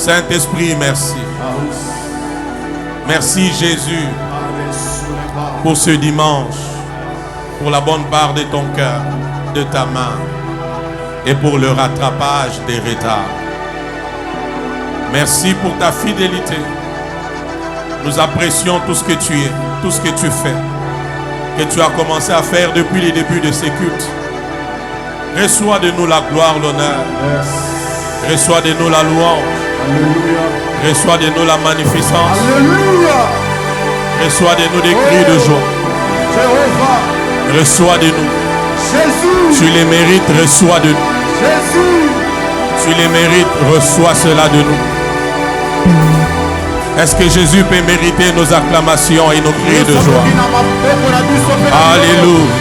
Saint-Esprit, merci. Merci Jésus pour ce dimanche, pour la bonne part de ton cœur, de ta main et pour le rattrapage des retards. Merci pour ta fidélité. Nous apprécions tout ce que tu es, tout ce que tu fais, que tu as commencé à faire depuis les débuts de ces cultes. Reçois de nous la gloire, l'honneur. Reçois de nous la louange. Reçois de nous la magnificence. Reçois de nous des cris de joie. Reçois de nous. Tu les mérites, reçois de nous. Tu les mérites, reçois cela de nous. Est-ce que Jésus peut mériter nos acclamations et nos cris de joie? Alléluia.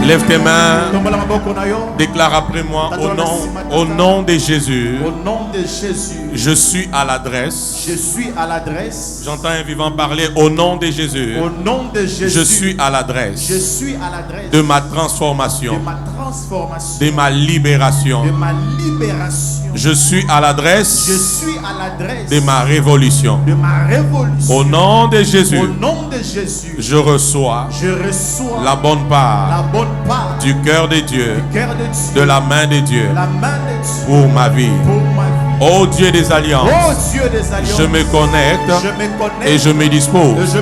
Lève tes mains, déclare après moi au nom de Jésus. Au nom de Jésus, je suis à l'adresse. Je suis à l'adresse. J'entends un vivant parler au nom de Jésus. Au nom de Jésus, je suis à l'adresse. Je suis à l'adresse de ma transformation. De ma transformation. De ma libération. De ma libération. Je suis à l'adresse. Je suis à l'adresse de ma révolution. De ma révolution. Au nom de Jésus. Au nom de Jésus, je reçois la bonne part du cœur de Dieu, de la main de Dieu, pour ma vie. Ô Dieu des alliances, je me connecte et je me dispose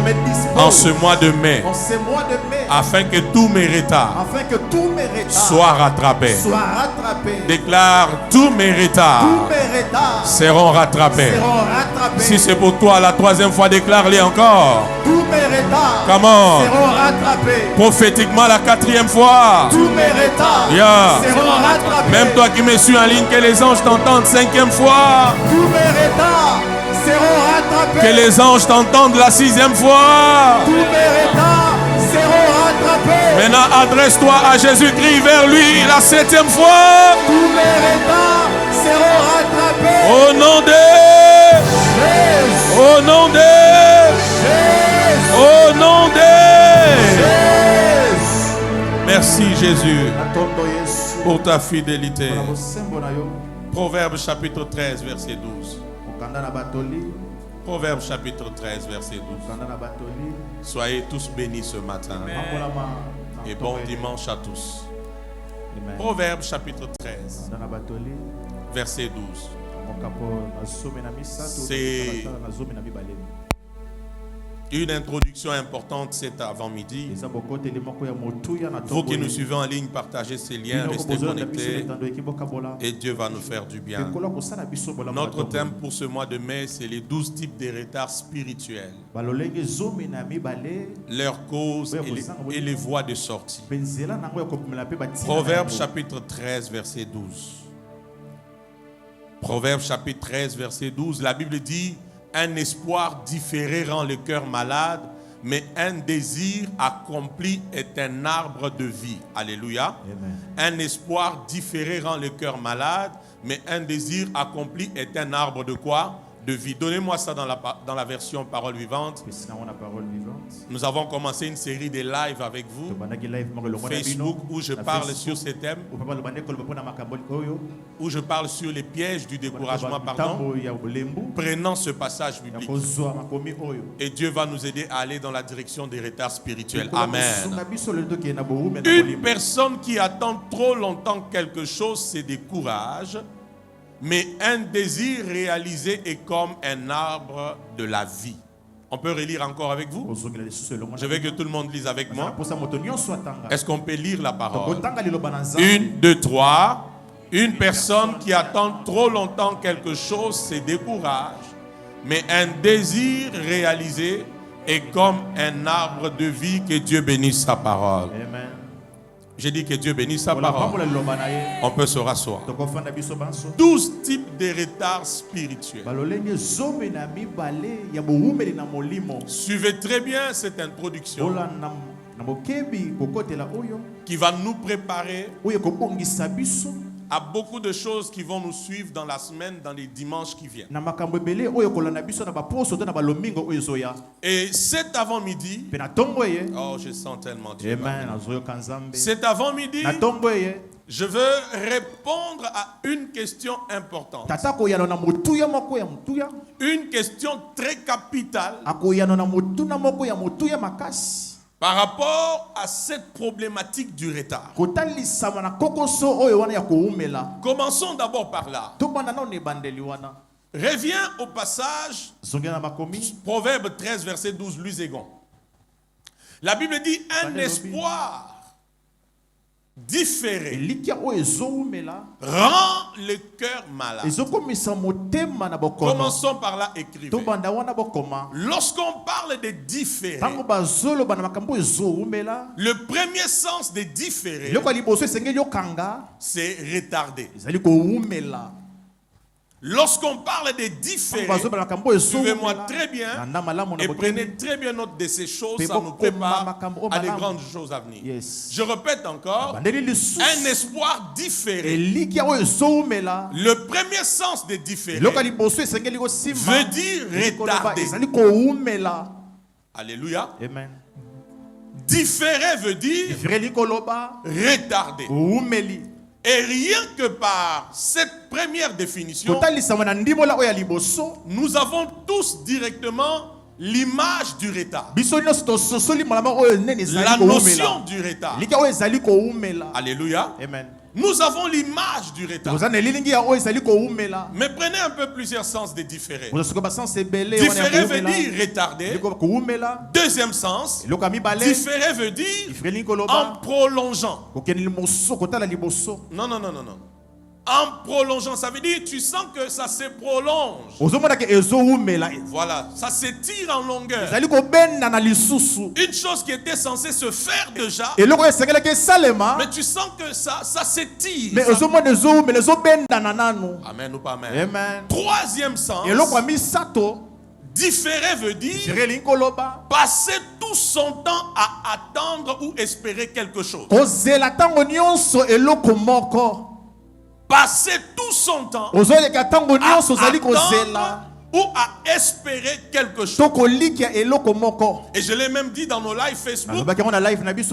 en ce mois de mai, afin que tous mes retards soient rattrapés. Déclare, tous mes retards seront rattrapés. Si c'est pour toi la troisième fois, déclare-les encore. Tous mes retards seront rattrapés. Prophétiquement la quatrième fois. Tous mes retards seront rattrapés. Même toi qui me suis en ligne, que les anges t'entendent cinquième fois. Tous mes retards seront rattrapés. Que les anges t'entendent la sixième fois. Tous mes retards seront rattrapés. Maintenant adresse-toi à Jésus-Christ vers lui la septième fois. Tous mes retards seront rattrapés. Au nom de Jésus. Au nom de Jésus. Au nom de Jésus. Merci Jésus pour ta fidélité. Proverbe chapitre 13 verset 12. Proverbe chapitre 13 verset 12. Soyez tous bénis ce matin. Et bon dimanche à tous. Proverbe chapitre 13 verset 12. C'est une introduction importante cet avant-midi. Vous qui nous suivez en ligne, partagez ces liens, restez connectés et Dieu va nous faire du bien. Notre thème pour ce mois de mai, c'est les 12 types de retards spirituels, leurs causes et les voies de sortie. Proverbe chapitre 13 verset 12. Proverbe chapitre 13 verset 12, la Bible dit: un espoir différé rend le cœur malade, mais un désir accompli est un arbre de vie. Alléluia. Amen. Un espoir différé rend le cœur malade, mais un désir accompli est un arbre de quoi? De vie. Donnez-moi ça dans la version parole vivante. Nous avons commencé une série de lives avec vous, Facebook, où je parle sur ces thèmes, où je parle sur les pièges du découragement, prenant ce passage biblique. Et Dieu va nous aider à aller dans la direction des retards spirituels. Amen. Une personne qui attend trop longtemps quelque chose se décourage, mais un désir réalisé est comme un arbre de la vie. On peut relire encore avec vous? Je veux que tout le monde lise avec moi. Est-ce qu'on peut lire la parole? 1, 2, 3. Une personne qui attend trop longtemps quelque chose se décourage, mais un désir réalisé est comme un arbre de vie. Que Dieu bénisse sa parole. Amen. J'ai dit que Dieu bénisse sa parole. On peut se rasseoir. 12 types de retards spirituels. Suivez très bien cette introduction qui va nous préparer à beaucoup de choses qui vont nous suivre dans la semaine, dans les dimanches qui viennent. Et cet avant-midi, oh, je sens tellement Dieu. Cet avant-midi, je veux répondre à une question importante. Une question très capitale par rapport à cette problématique du retard. Commençons d'abord par là. Reviens au passage, Proverbe 13, verset 12, Luségon. La Bible dit un espoir différé rend le cœur malade. Commençons par là, écrivez. Lorsqu'on parle de différé, le premier sens de différé, c'est retardé. Lorsqu'on parle de différé, suivez-moi très bien et prenez très bien note de ces choses, ça nous prépare à des grandes choses à venir. Je répète encore, un espoir différé. Le premier sens de différé veut dire retardé. Alléluia. Amen. Différé veut dire retardé. Et rien que par cette première définition, nous avons tous directement l'image du retard. La notion du retard. Alléluia. Amen. Nous avons l'image du retard. Mais prenez un peu plusieurs sens de différé. Différé veut dire retardé. Deuxième sens, différé veut dire en prolongeant. Non, non, non, non, non. En prolongeant, ça veut dire tu sens que ça se prolonge. Voilà, ça s'étire en longueur. Une chose qui était censée se faire déjà, mais tu sens que ça s'étire. Amen ou pas amen. Amen. Troisième sens, différé veut dire passer tout son temps à attendre ou espérer quelque chose. Passer tout son temps à attendre ou à espérer quelque chose. Et je l'ai même dit dans nos lives Facebook,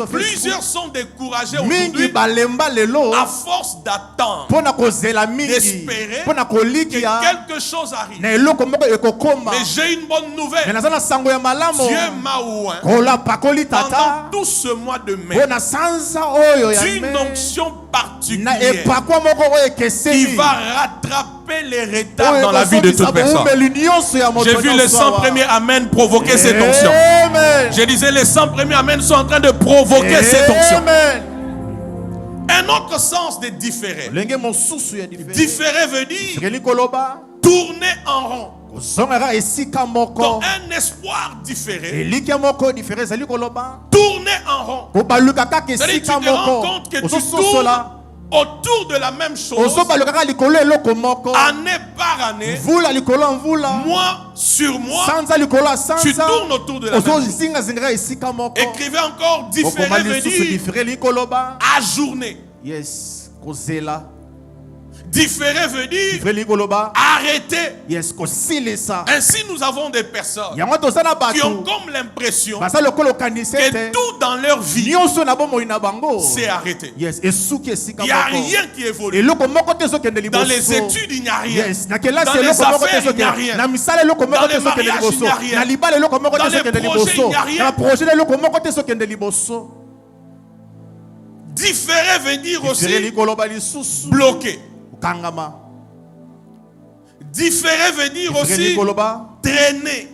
plusieurs sont découragés aujourd'hui à force d'attendre, d'espérer que quelque chose arrive. Mais j'ai une bonne nouvelle. Dieu m'a oint pendant tout ce mois de mai d'une onction particulière qui va rattraper les retards dans la vie de toute personne. J'ai vu les 100 premiers Amen provoquer cette onction. Je disais les 100 premiers Amen sont en train de provoquer cette onction. Un autre sens de différé. Différé veut dire tourner en rond. Donc un espoir différé, tourner en rond. C'est-à-dire que tu te rends compte que tu tournes autour de la même chose, année par année, mois sur mois, tu tournes autour de la même chose. Écrivez encore, différé veut dire ajourner. Différé veut dire arrêter. Ainsi, nous avons des personnes qui ont comme l'impression que tout dans leur vie c'est arrêté. Il n'y a rien qui évolue. Dans les études, il n'y a rien. Dans les affaires, il n'y a rien. Dans les mariages, il n'y a rien. Dans les projets, il n'y a rien. Différé veut dire aussi bloquer. Différé veut dire aussi traîner.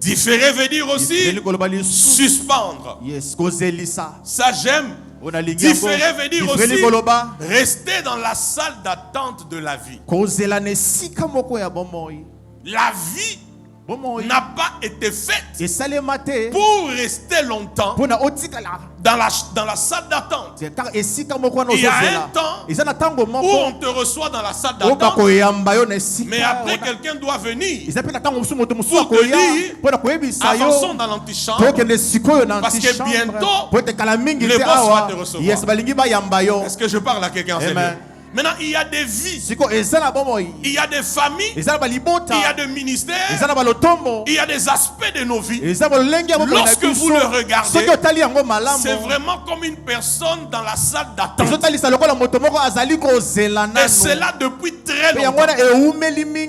Différé veut dire aussi suspendre. Ça j'aime. Différé veut dire aussi rester dans la salle d'attente de la vie. La vie n'a pas été faite pour rester longtemps dans la salle d'attente. Il y a un temps où on te reçoit dans la salle d'attente, mais après quelqu'un doit venir pour te dire avançons dans l'antichambre parce que bientôt le boss va te recevoir. Est-ce que je parle à quelqu'un? Maintenant, il y a des vies, il y a des familles, il y a des ministères, il y a des aspects de nos vies. Lorsque vous le regardez, c'est vraiment comme une personne dans la salle d'attente. Et c'est là depuis très longtemps.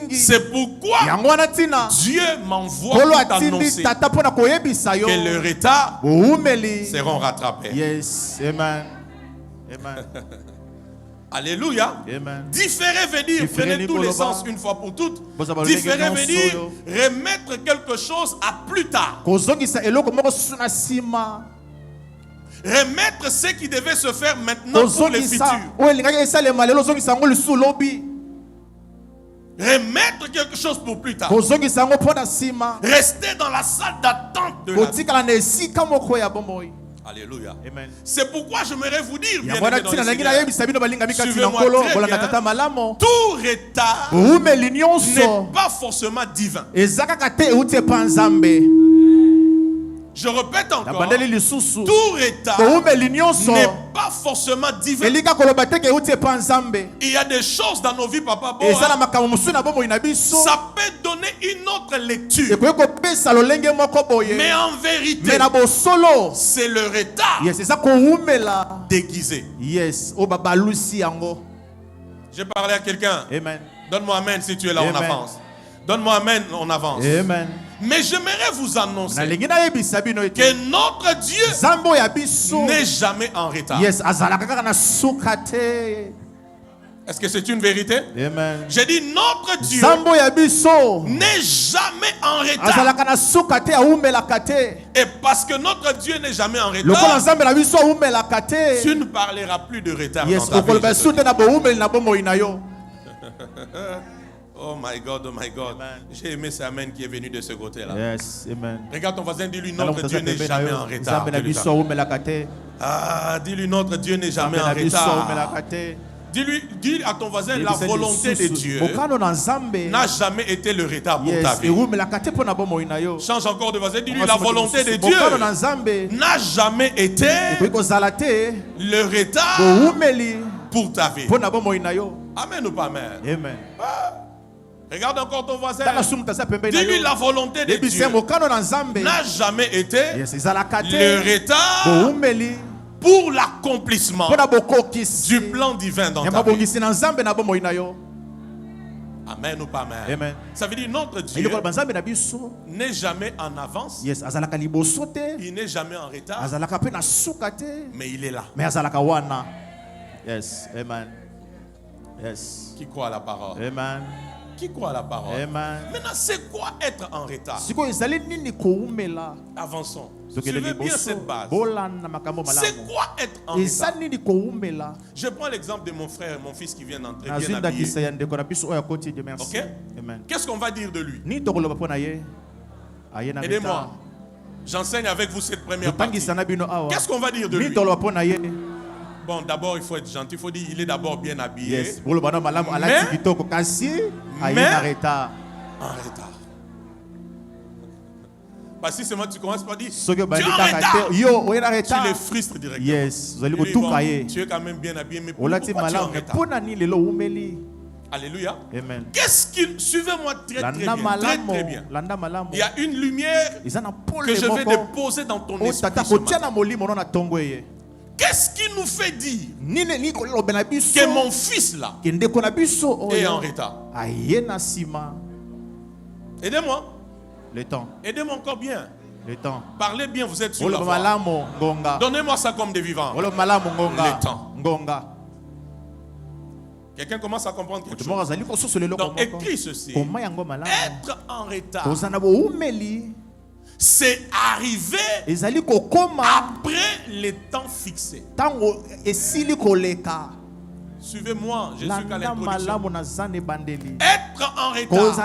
C'est pourquoi Dieu m'envoie pour t'annoncer que le retard seront rattrapés. Yes, amen. Amen. Alléluia. Amen. Différer veut dire, prenez tous les sens une fois pour toutes. Différer veut dire remettre quelque chose à plus tard. Remettre ce qui devait se faire maintenant pour le futur. Remettre quelque chose pour plus tard. Rester dans la salle d'attente de la vie. Alléluia. Amen. C'est pourquoi j'aimerais vous dire, bien aimé, suivez-moi très bien. Tout retard n'est pas forcément divin. Je répète encore, tout retard n'est pas forcément divin. Il y a des choses dans nos vies, Papa Boa, ça peut donner une autre lecture. Mais en vérité, c'est le retard déguisé. J'ai parlé à quelqu'un. Donne-moi amen si tu es là, on avance. Donne-moi amen, on avance. Amen. Mais j'aimerais vous annoncer que notre Dieu n'est jamais en retard. Est-ce que c'est une vérité? Amen. J'ai dit notre Dieu n'est jamais en retard. Et parce que notre Dieu n'est jamais en retard, tu ne parleras plus de retard dans ta vie. Oh my God, oh my God. J'ai aimé ce amen qui est venu de ce côté-là. Yes, amen. Regarde ton voisin, dis-lui notre Dieu n'est jamais en retard. Ah, dis-lui notre Dieu n'est jamais en retard. Dis à ton voisin, la volonté de Dieu n'a jamais été le retard pour ta vie. Change encore de voisin, dis-lui la volonté de Dieu n'a jamais été le retard pour ta vie. Amen ou pas amen? Amen. Regarde encore ton voisin. Dis-lui la volonté de Dieu n'a jamais été le retard pour l'accomplissement du plan divin dans ta vie. Amen ou pas amen? Amen. Ça veut dire notre Dieu n'est jamais en avance. Il n'est jamais en retard. Mais il est là. Yes, amen. Yes. Qui croit à la parole? Amen. Qui croit à la parole? Amen. Maintenant, c'est quoi être en retard? Avançons. Suivez bien cette base. C'est quoi être en retard? Je prends l'exemple de mon frère, mon fils qui vient d'entrer bien habillé. Ok? Qu'est-ce qu'on va dire de lui? Aidez-moi. J'enseigne avec vous cette première partie. Qu'est-ce qu'on va dire de lui? Bon, d'abord, il faut être gentil. Il faut dire qu'il est d'abord bien habillé. Yes. Mais en retard. Parce que c'est moi, tu commences par dire tu es en retard. Tu les frustres directement. Yes. Tu es quand même bien habillé, mais pourquoi tu es en retard? Alléluia. Amen. Qu'est-ce qui... Suivez-moi très bien. Très bien. Il y a une lumière que je vais déposer dans ton esprit ce matin. Qu'est-ce qui nous fait dire que mon fils là est en retard? Aidez-moi. Le temps. Aidez-moi encore bien. Le temps. Parlez bien, vous êtes sur la voie. Donnez-moi ça comme des vivants. Le temps. Quelqu'un commence à comprendre quelque chose. Donc écris ceci. Être en retard, c'est arriver après les temps fixés. Suivez-moi, je suis qu'à l'introduction. Être en retard,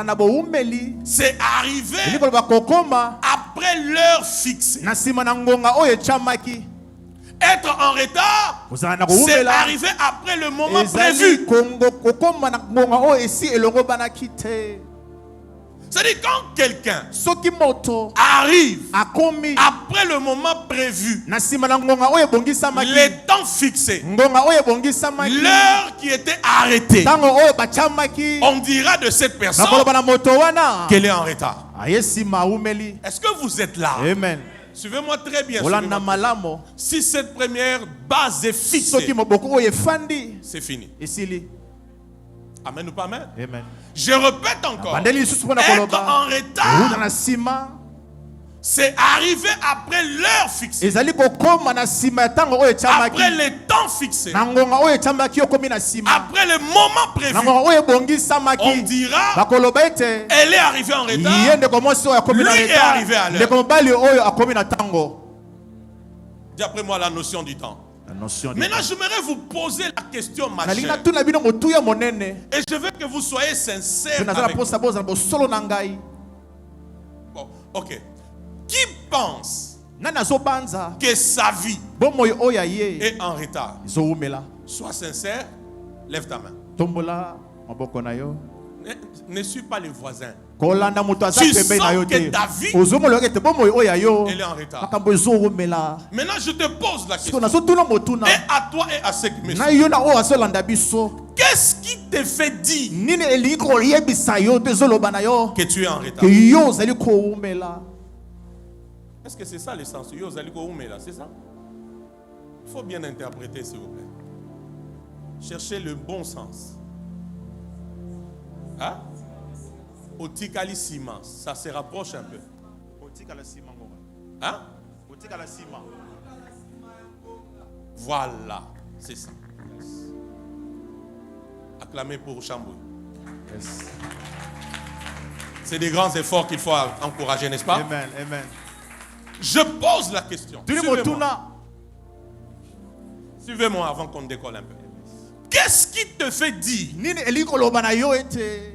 c'est arriver après l'heure fixée. Être en retard, c'est arriver après le moment prévu. C'est-à-dire quand quelqu'un arrive après le moment prévu, les temps fixés, l'heure qui était arrêtée, on dira de cette personne qu'elle est en retard. Est-ce que vous êtes là? Amen. Suivez-moi très bien. Si cette première base est fixée, c'est fini. Amen ou pas amen? Amen. Je répète encore. Être en retard, c'est arriver après l'heure fixée. Après les temps fixés. Après le moment prévu. On dira, elle est arrivée en retard. Lui est arrivé à l'heure. Dis après moi la notion du temps. Maintenant, j'aimerais vous poser la question, ma chère. Et je veux que vous soyez sincères avec moi. Bon, ok. Qui pense que sa vie est en retard? Sois sincère, lève ta main. Ne suis pas les voisins. Tu sens que ta vie elle est en retard. Maintenant je te pose la question. Et à toi et à ceux qui me suivent. Qu'est-ce qui te fait dire que tu es en retard? Est-ce que c'est ça le sens? C'est ça? Il faut bien interpréter s'il vous plaît. Cherchez le bon sens. Hein? Otikalissima, ça se rapproche un peu. Hein? Voilà, c'est ça. Acclamez pour Chambouy. Yes. C'est des grands efforts qu'il faut encourager, n'est-ce pas? Amen, amen. Je pose la question. Suivez-moi avant qu'on décolle un peu. Qu'est-ce qui te fait dire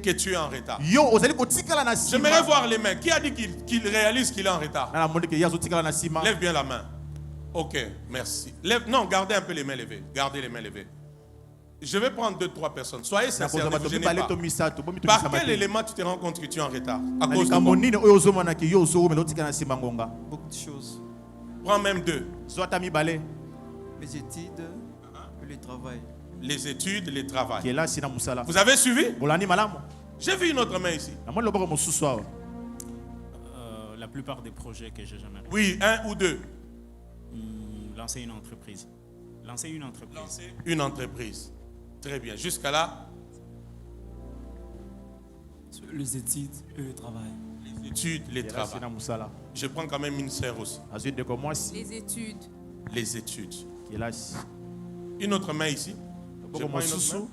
que tu es en retard? J'aimerais voir les mains. Qui a dit qu'il réalise qu'il est en retard? Lève bien la main. Ok, merci. Non, gardez un peu les mains levées. Gardez les mains levées. Je vais prendre 2-3 personnes. Soyez sincères, ne vous gênez pas. Par quel élément tu te rends compte que tu es en retard? À cause de quoi? Beaucoup de choses. Prends même 2. Les études et le travail. Les études, le travail. Vous avez suivi? J'ai vu une autre main ici. La plupart des projets que j'ai jamais réalisés. Oui, 1 ou 2. Lancer une entreprise. Lancer une entreprise. Très bien. Jusqu'à là? Les études et le travail. Les études, le travail. Je prends quand même une sœur aussi. Les études. Les études. Une autre main ici. Je prends une autre main.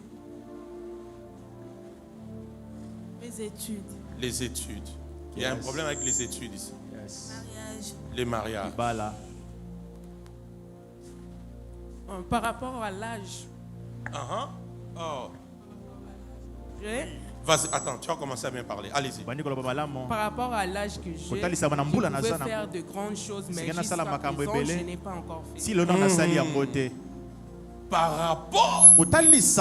Les études. Les études. Il y a un problème avec les études ici. Mariage. Les mariages. Par rapport à l'âge. Oh. Vas-y, attends, tu vas commencer à bien parler. Allez-y. Par rapport à l'âge que j'ai, je pouvais faire de grandes choses, mais jusqu'à présent, je n'ai pas encore fait. Par rapport à l'âge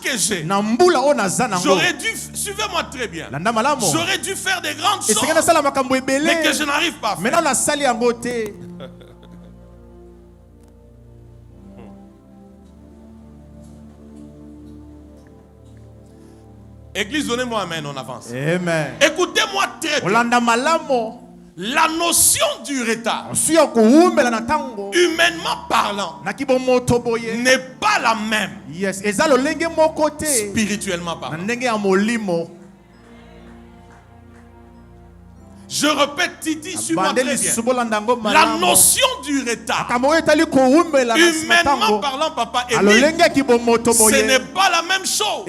que j'ai, j'aurais dû, suivez-moi très bien, j'aurais dû faire des grandes choses, mais que je n'arrive pas à faire. Église, donnez-moi amen, on avance. Amen. Écoutez-moi très bien. La notion du retard, humainement parlant, n'est pas la même. Spirituellement parlant. Je répète, Titi, suis-moi très bien. La notion du retard, humainement parlant, papa, ce n'est pas la même chose.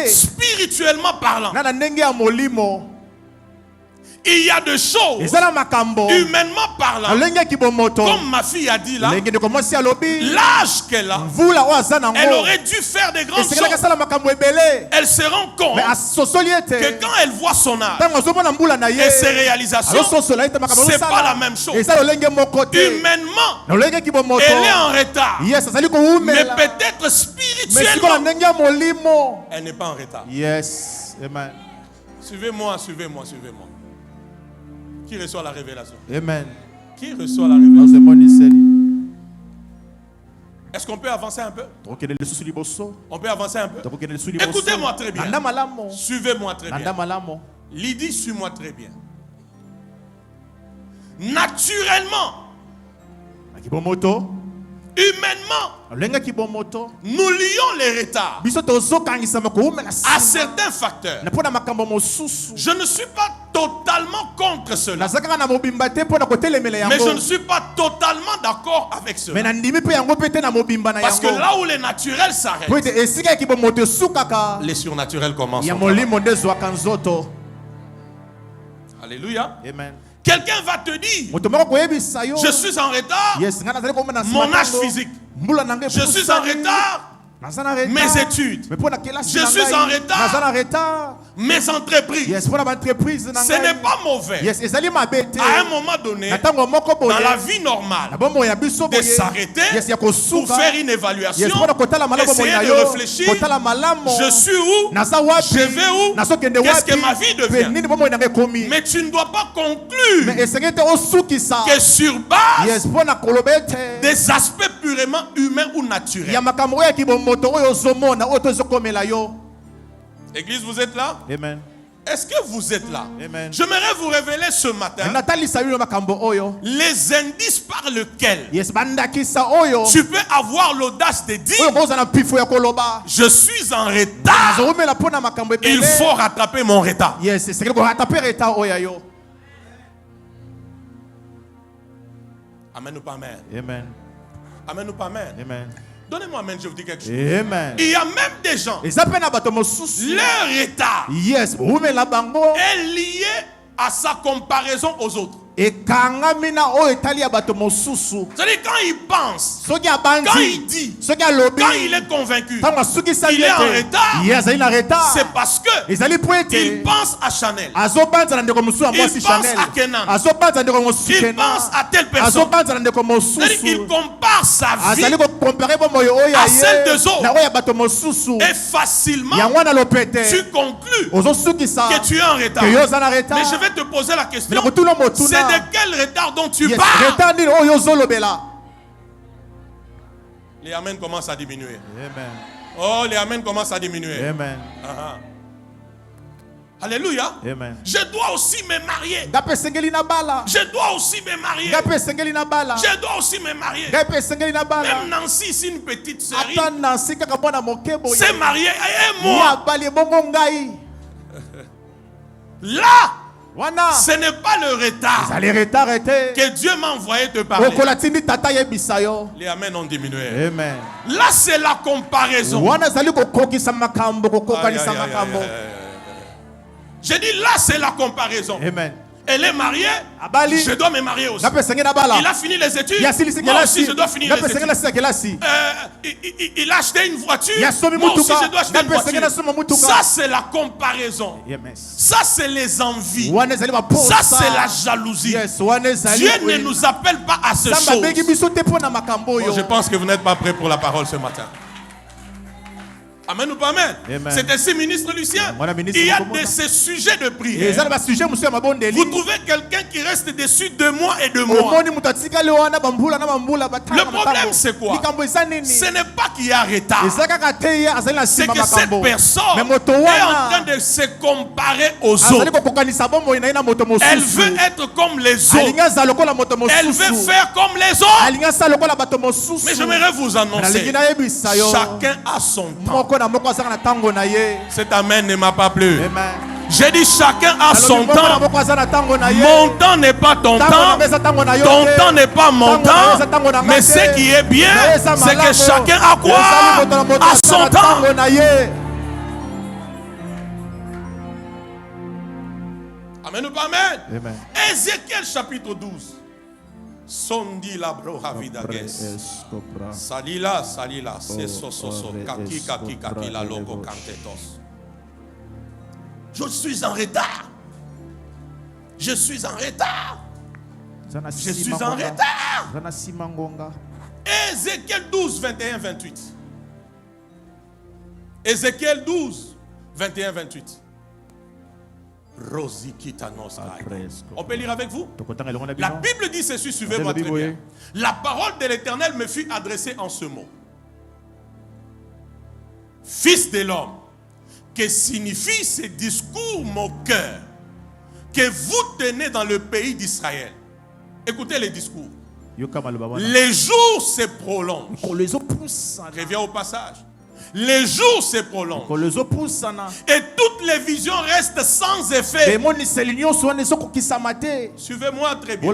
Spirituellement parlant, il y a des choses, humainement parlant, comme ma fille a dit là, l'âge qu'elle a, elle aurait dû faire des grandes choses. Elle se rend compte que quand elle voit son âge et ses réalisations, c'est pas la même chose. Humainement, elle est en retard. Mais peut-être spirituellement, elle n'est pas en retard. Yes. Amen. Suivez-moi, suivez-moi, suivez-moi. Qui reçoit la révélation? Amen. Qui reçoit la révélation? Est-ce qu'on peut avancer un peu? On peut avancer un peu? Écoutez-moi très bien. Suivez-moi très bien. Lydie, suis-moi très bien. Naturellement, humainement, nous lions les retards à certains facteurs. Je ne suis pas totalement contre cela, mais je ne suis pas totalement d'accord avec cela. Parce que là où les naturels s'arrêtent, les surnaturels commencent. Alléluia. Amen. Quelqu'un va te dire, je suis en retard, mon âge physique. Je suis en retard, mes études. Je suis en retard, mes entreprises. Ce n'est pas mauvais à un moment donné dans la vie normale de s'arrêter pour faire une évaluation, essayer de réfléchir. Je suis où? Je vais où? Qu'est-ce que ma vie devient? Mais tu ne dois pas conclure que sur base des aspects purement humains ou naturels. Église, vous êtes là? Amen. Est-ce que vous êtes là? Amen. J'aimerais vous révéler ce matin les indices par lesquels tu peux avoir l'audace de dire je suis en retard. Il faut rattraper mon retard. Amen ou pas amen? Amen. Amen ou pas amen? Amen. Donnez-moi amen, je vous dis quelque chose. Amen. Il y a même des gens, leur retard est lié à sa comparaison aux autres. C'est-à-dire quand il pense, quand il dit, quand il est convaincu, il est en retard, c'est parce que il pense à Chanel, il pense à Kenan, il pense à telle personne. C'est-à-dire qu'il compare sa vie à celle des autres. Et facilement, tu conclus que tu es en retard. Mais je vais te poser la question. C'est de quel retard dont tu parles? Les amens commencent à diminuer. Amen. Oh, les amens commencent à diminuer. Amen. Alléluia. Amen. Je dois aussi me marier. Je dois aussi me marier. Je dois aussi me marier. Même Nancy, c'est une petite série, s'est mariée et moi. Là, ce n'est pas le retard que Dieu m'a envoyé te parler. Les amens ont diminué. Amen. Là, c'est la comparaison. J'ai dit là, c'est la comparaison. Amen. Elle est mariée, je dois me marier aussi. Il a fini les études, moi aussi je dois finir les études. Il a acheté une voiture, moi aussi je dois acheter une voiture. Ça c'est la comparaison. Ça c'est les envies. Ça c'est la jalousie. Dieu ne nous appelle pas à ces choses. Je pense que vous n'êtes pas prêts pour la parole ce matin. Amen ou pas amen? C'est ainsi, ministre Lucien. Il y a de ces sujets de prière. Vous trouvez quelqu'un qui reste dessus 2 mois et 2 mois. Le problème c'est quoi? Ce n'est pas qu'il y a retard. C'est que cette personne est en train de se comparer aux autres. Elle veut être comme les autres. Elle veut faire comme les autres. Mais j'aimerais vous annoncer, chacun a son temps. Cet amen ne m'a pas plu. J'ai dit chacun a son temps. Mon temps n'est pas ton temps. Ton temps n'est pas mon temps. Mais ce qui est bien, c'est que chacun a quoi? À son temps. Amen ou pas amen? Amen. Ézéchiel chapitre 12. Sondi la brohavidages. Salila, c'est sososo. Kaki la logo cantetos. Je suis en retard. Je suis en retard. Je suis en retard. Ézéchiel 12, 21, 28. Ézéchiel 12, 21, 28. On peut lire avec vous? La Bible dit ceci, suivez-moi très bien. La parole de l'Éternel me fut adressée en ce mot. Fils de l'homme, que signifient ces discours moqueurs que vous tenez dans le pays d'Israël? Écoutez les discours. Les jours se prolongent. Reviens au passage. Les jours se prolongent. Et toutes les visions restent sans effet. Suivez-moi très bien.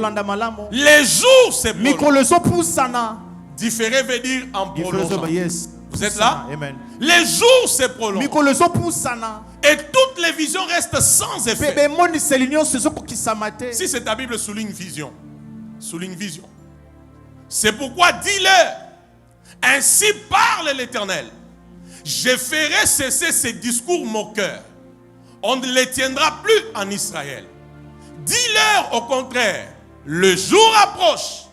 Les jours se prolongent. Différer veut dire en prolongeant. Vous êtes là? Amen. Les jours se prolongent. Et toutes les visions restent sans effet. Si c'est ta Bible, souligne vision. Souligne vision. C'est pourquoi dis-leur, ainsi parle l'Éternel. Je ferai cesser ces discours moqueurs. On ne les tiendra plus en Israël. Dis-leur au contraire, le jour approche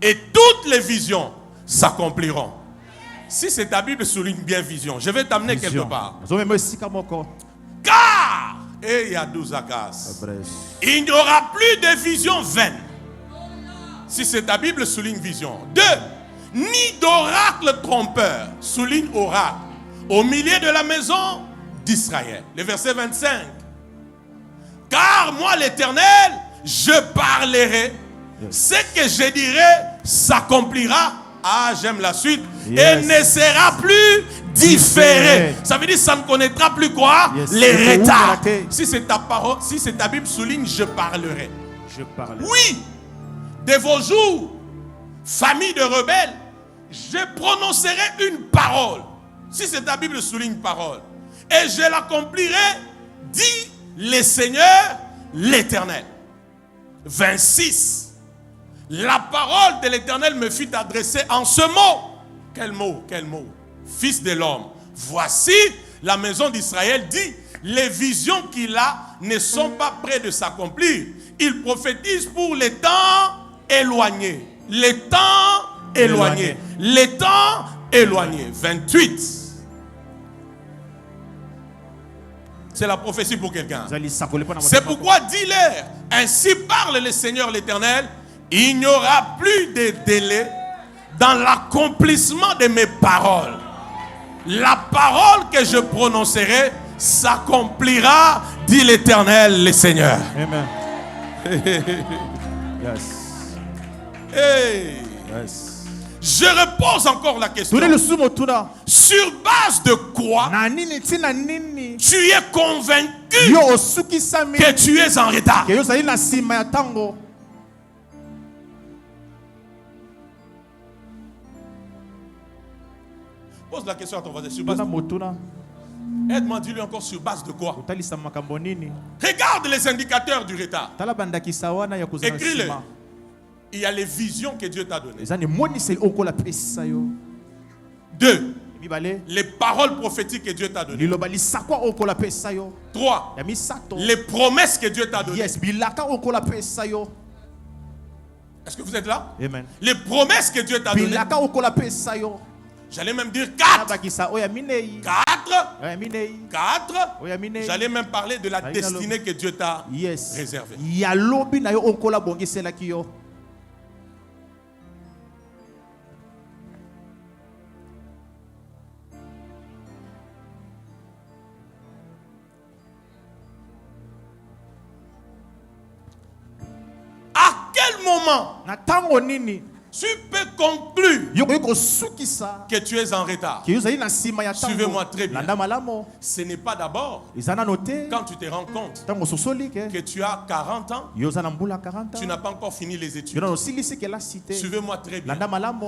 et toutes les visions s'accompliront. Si c'est ta Bible, souligne bien vision. Je vais t'amener quelque part. Car, il n'y aura plus de visions vaines. Si c'est ta Bible, souligne vision. 2. Ni d'oracle trompeur, souligne oracle, au milieu de la maison d'Israël. Le verset 25. Car moi l'Éternel, je parlerai. Ce que je dirai s'accomplira. Ah, j'aime la suite. Et ne sera plus différé. Ça veut dire que ça ne connaîtra plus quoi? Les retards. Si c'est ta parole, si c'est ta Bible, souligne je parlerai. Je parlerai. Oui. De vos jours, famille de rebelles, je prononcerai une parole. Si c'est ta Bible, souligne parole. Et je l'accomplirai, dit le Seigneur, l'Éternel. 26. La parole de l'Éternel me fut adressée en ce mot. Quel mot? Quel mot? Fils de l'homme. Voici, la maison d'Israël dit, les visions qu'il a ne sont pas près de s'accomplir. Il prophétise pour les temps éloignés. Les temps éloignés. Les temps éloignés. 28. C'est la prophétie pour quelqu'un. C'est pourquoi dis-leur, ainsi parle le Seigneur l'Éternel, il n'y aura plus de délai dans l'accomplissement de mes paroles. La parole que je prononcerai s'accomplira, dit l'Éternel le Seigneur. Amen. Yes. Hey. Yes. Je repose encore la question. Sur base de quoi tu es convaincu que tu es en retard? Pose la question à ton voisin. Sur base de quoi? Aide-moi, dis-lui encore sur base de quoi? Regarde les indicateurs du retard. Écris-le. Il y a les visions que Dieu t'a données. 2. Les paroles prophétiques que Dieu t'a données. 3. Les promesses que Dieu t'a données. Est-ce que vous êtes là? Amen. Les promesses que Dieu t'a données. J'allais même dire 4. 4. J'allais même parler de la destinée que Dieu t'a réservée. À quel moment tu peux conclure que tu es en retard? Suivez-moi très bien. Ce n'est pas d'abord quand tu te rends compte que tu as 40 ans, tu n'as pas encore fini les études. Suivez-moi très bien.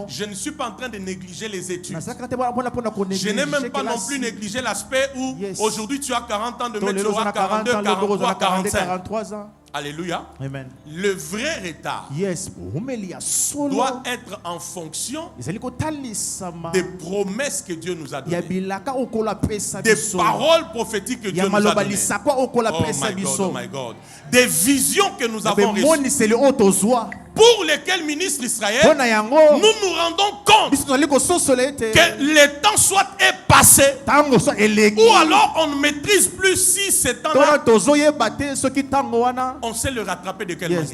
Je ne suis pas en train de négliger les études. Je n'ai même pas non plus négligé l'aspect où aujourd'hui tu as 40 ans, demain tu auras 42, 43, 45. Alléluia. Amen. Le vrai retard Yes, doit être en fonction des promesses que Dieu nous a données. Des paroles prophétiques que Dieu nous a données. Oh my God. Des visions que nous avons reçues. Pour lesquelles, ministre Israël, nous nous rendons compte que le temps soit est passé, ou alors on ne maîtrise plus si ce temps-là, on sait le rattraper de quelle manière.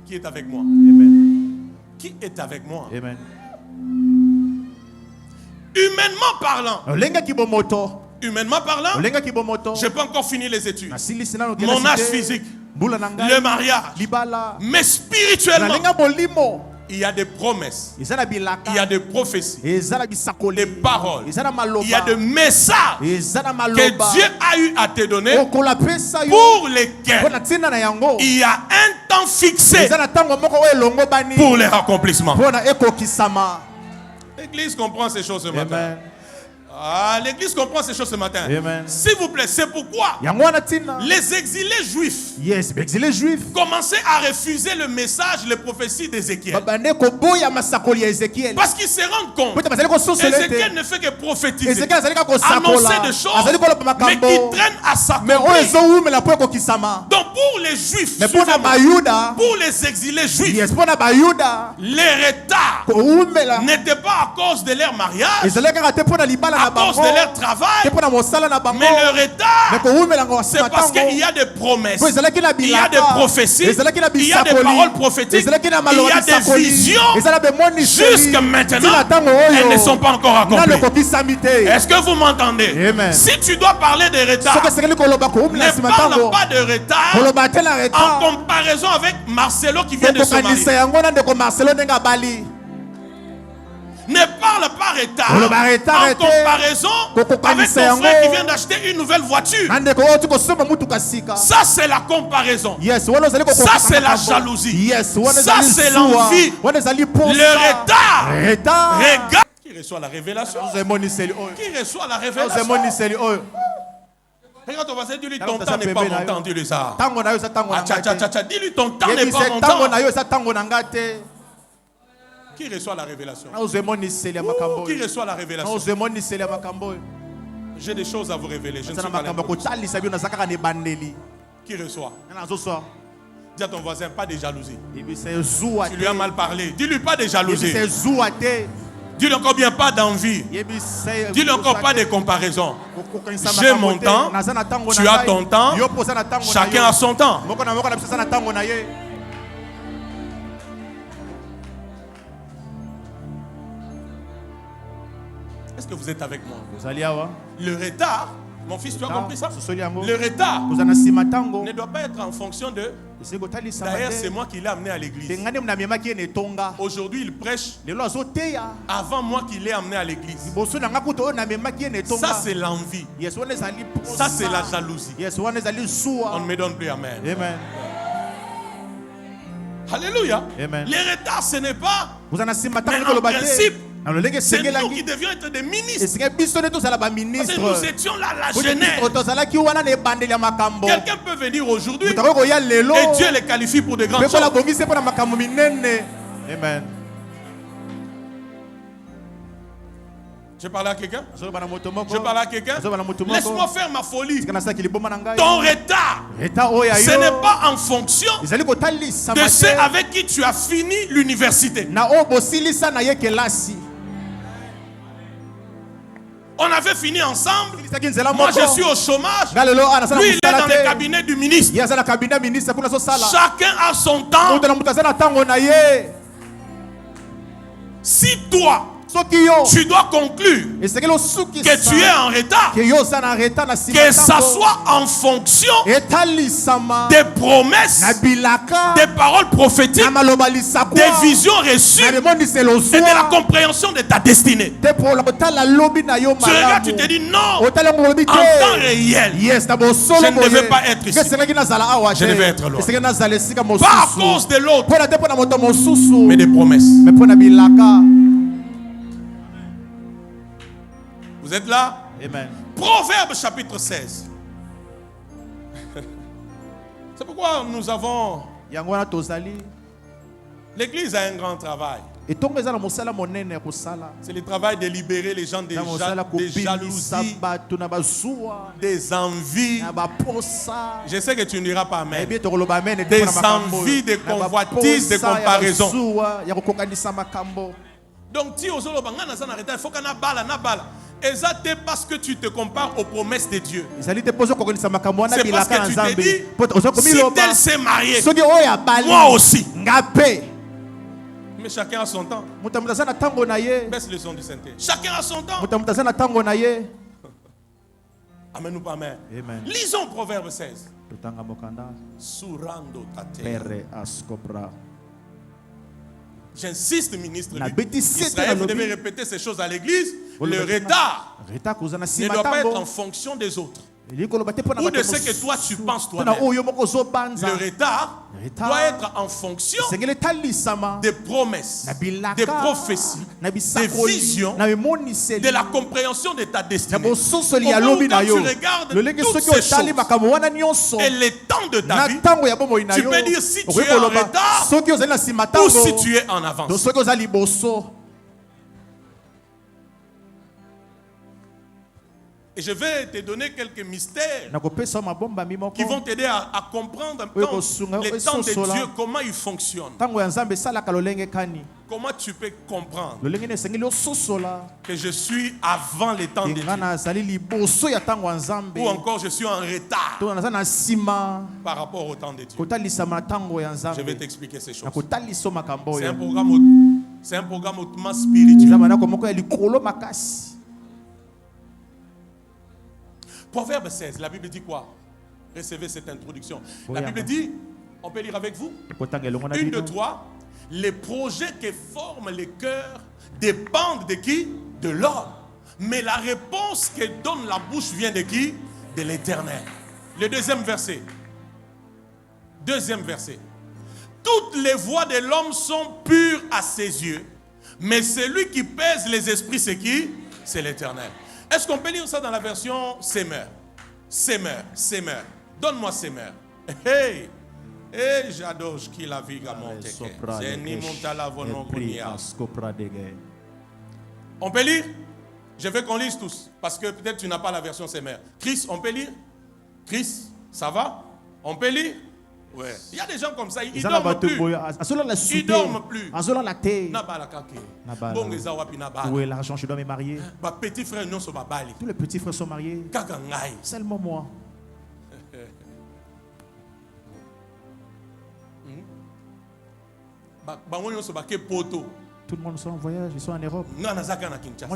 Qui est avec moi? Amen. Qui est avec moi? Amen. Humainement parlant, je n'ai pas encore fini les études. Mon âge physique, le mariage. Mais spirituellement, il y a des promesses, il y a des prophéties, des paroles, il y a des messages que Dieu a eu à te donner pour lesquels il y a un temps fixé pour les accomplissements. L'Église comprend ces choses ce matin. Amen. Ah, l'Église comprend ces choses ce matin. Amen. S'il vous plaît, c'est pourquoi les exilés juifs commençaient à refuser le message, les prophéties d'Ézéchiel. Parce qu'ils se rendent compte Ézéchiel ne fait que prophétiser, annoncer des choses, mais qui traînent à s'accomplir. Donc pour les juifs, pour les exilés juifs, les retards n'étaient pas à cause de leur mariage, à cause de leur travail, mais le retard, c'est parce qu'il y a des promesses, il y a des prophéties, il y a des paroles prophétiques, il y a des visions. Jusqu'à maintenant, elles ne sont pas encore accomplies. Est-ce que vous m'entendez? Si tu dois parler de retard, ne parle pas de retard en comparaison avec Marcelo qui vient de se marier. Ne parle pas retard en comparaison avec ton frère qui vient d'acheter une nouvelle voiture. Ça c'est la comparaison. Ça c'est la jalousie. Ça c'est l'envie. Le retard. Regarde qui reçoit la révélation. Qui reçoit la révélation. Regarde ton voisin, dis-lui ton temps n'est pas mon temps. Dis-lui ça. Dis-lui ton temps n'est pas mon temps. Qui reçoit la révélation? Qui reçoit la révélation? J'ai des choses à vous révéler. Je ne suis pas qui reçoit? Dis à ton voisin, pas de jalousie. Tu lui as mal parlé. Dis-lui pas de jalousie. Dis-lui encore bien pas d'envie. Dis-lui encore pas de comparaison. J'ai mon temps, tu as ton temps, chacun a son temps. Est-ce que vous êtes avec moi? Le retard, mon fils, tu as compris ça? Le retard ne doit pas être en fonction de... D'ailleurs, c'est moi qui l'ai amené à l'église. Aujourd'hui, il prêche avant moi qui l'ai amené à l'église. Ça, c'est l'envie. Ça, c'est la jalousie. On ne me donne plus amen. Alléluia. Le retard, ce n'est pas... Mais en principe, c'est nous qui devions être des ministres. Parce que nous étions là la jeunesse. Quelqu'un peut venir aujourd'hui et Dieu les qualifie pour de grandes choses. Amen. Je parle à quelqu'un? Je parle à quelqu'un? Laisse-moi faire ma folie. Ton retard, ce n'est pas en fonction de ceux avec qui tu as fini l'université. On avait fini ensemble. Moi, je suis au chômage. Lui, il est dans le cabinet du ministre. Chacun a son temps. Si toi, tu dois conclure que tu es en retard, que ça soit en fonction des promesses, des paroles prophétiques, des visions reçues et de la compréhension de ta destinée. Tu regardes, tu te dis non, en temps réel, je ne devais pas être ici, je devais être loin. Pas à cause de l'autre, mais des promesses. Vous êtes là? Amen. Proverbe chapitre 16. C'est pourquoi nous avons... L'église a un grand travail. C'est le travail de libérer les gens des jalousies, des envies. Je sais que tu ne diras pas amen. Des envies, des convoitises, des comparaisons. Donc, si il faut qu'on ait balle. Et ça, c'est parce que tu te compares aux promesses de Dieu. C'est parce que tu te dis, si elle s'est mariée, moi aussi. Mais chacun a son temps. Baisse le son du synthé. Chacun a son temps. Amen ou pas amen. Lisons Proverbe 16. Surando tate. J'insiste, ministre. Israël, vous devez répéter ces choses à l'église. Le retard ne doit pas être en fonction des autres. Ou de ce que toi tu penses toi-même. Le retard doit être en fonction des promesses, des prophéties, des visions, de la compréhension de ta destinée. Au moment où quand tu regardes toutes ces choses et le temps de ta vie, tu peux dire si tu es en retard ou si tu es en avance. Et je vais te donner quelques mystères qui vont t'aider à comprendre le temps de Dieu, comment il fonctionne. Comment tu peux comprendre que je suis avant le temps de Dieu, ou encore je suis en retard par rapport au temps de Dieu. Je vais t'expliquer ces choses. C'est un programme hautement spirituel. Proverbe 16, la Bible dit quoi? Recevez cette introduction. La Bible dit, on peut lire avec vous? 1, 2, 3. Les projets que forment les cœurs dépendent de qui? De l'homme. Mais la réponse que donne la bouche vient de qui? De l'Éternel. Le deuxième verset. Deuxième verset. Toutes les voies de l'homme sont pures à ses yeux. Mais celui qui pèse les esprits, c'est qui? C'est l'Éternel. Est-ce qu'on peut lire ça dans la version Semeur? Semeur, Semeur. Donne-moi Semeur. Hey! Hey, j'adore qui la vie à mon On peut lire? Je veux qu'on lise tous. Parce que peut-être tu n'as pas la version Semeur. Chris, on peut lire? Chris, ça va? On peut lire? Ouais. Il y a des gens comme ça, ils dorment plus. Ils dorment plus. Où est l'argent? Je dois me marier. Petit frère, non, tous les petits frères sont mariés. Seulement moi. Tout le monde sont en voyage, ils sont en Europe. Moi,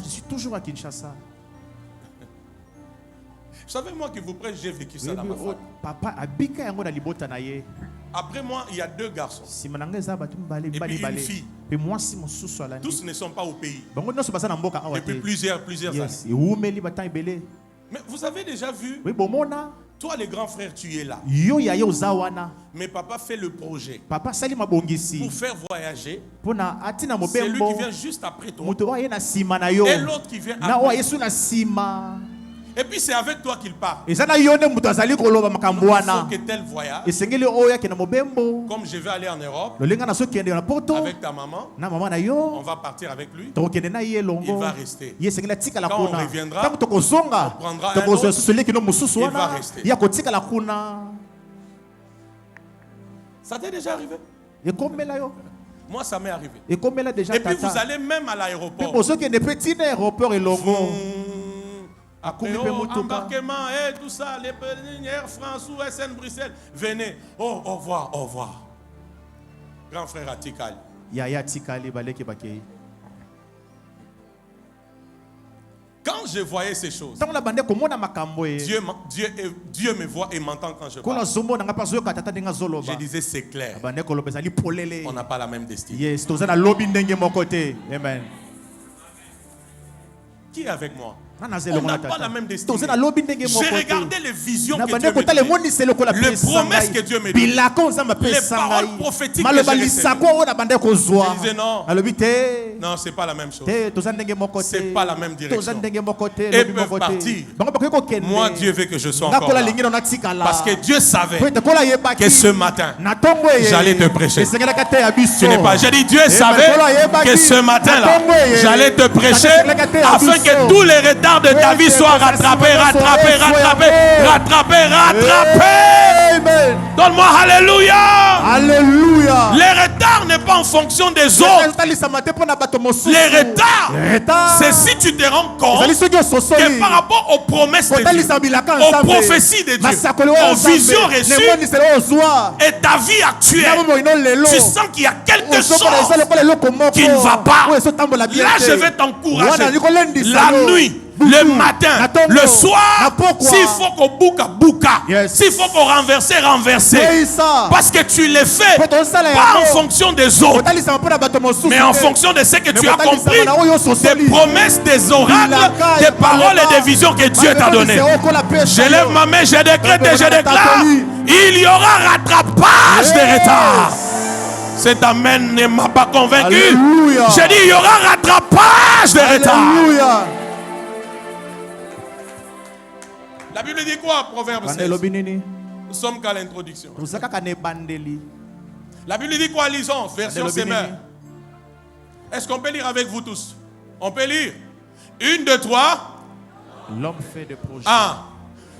je suis toujours à Kinshasa. Vous savez, moi qui vous prêche, j'ai vécu ça dans ma famille. Après moi, il y a 2 garçons. Et puis une fille. Tous ne sont pas au pays. Depuis plusieurs années. Mais vous avez déjà vu? Toi, les grands frères, tu es là. Mais papa fait le projet pour faire voyager celui qui vient juste après toi et l'autre qui vient après. Et puis c'est avec toi qu'il part. Il faut que tel voyage, comme je vais aller en Europe avec ta maman, on va partir avec lui. Il va rester. Quand on reviendra, on prendra un autre, il va rester. Ça t'est déjà arrivé? Moi, ça m'est arrivé. Et puis vous allez même à l'aéroport. Après, embarquement, tout ça, les Air France ou SN Bruxelles, venez. Oh, au revoir, au revoir. Grand frère Atikali. Quand je voyais ces choses, Dieu me voit et m'entend quand je parle. Je disais, c'est clair. On n'a pas la même destinée. Amen. Qui est avec moi? On n'a pas la même destinée. J'ai regardé les visions que Dieu me donne, les promesses que Dieu me donne, les paroles prophétiques que j'ai reçues. Je disais non, non, c'est pas la même chose. C'est pas la même direction. Ils peuvent partir. Moi, Dieu veut que je sois encore là. Parce que Dieu savait que ce matin, j'allais te prêcher. Tu n'es pas. J'ai dit, Dieu savait que ce matin-là, j'allais te prêcher afin que tous les retards de ta vie soient rattrapés. Donne-moi Alléluia. Alléluia. Les retards n'est pas en fonction des autres. Les retards, c'est si tu te rends compte que par rapport aux promesses de Dieu, aux prophéties de Dieu, aux visions reçues et ta vie actuelle, tu sens qu'il y a quelque chose qui ne va pas. Là, je vais t'encourager. La nuit, le matin, le soir, s'il faut qu'on bouca, s'il faut qu'on renverse. Parce que tu les fais pas en fonction des autres, mais en fonction de ce que tu as compris, des promesses, des oracles, des paroles et des visions que Dieu t'a données. Je lève ma main, je décrète et je déclare, il y aura rattrapage des retards. Cet amen ne m'a pas convaincu. J'ai dit, il y aura rattrapage des retards. La Bible dit quoi, Proverbe 16? Nous sommes qu'à l'introduction. La Bible dit quoi, lisons, version Semeur. Est-ce qu'on peut lire avec vous tous? On peut lire. 1, 2, 3. L'homme fait des projets.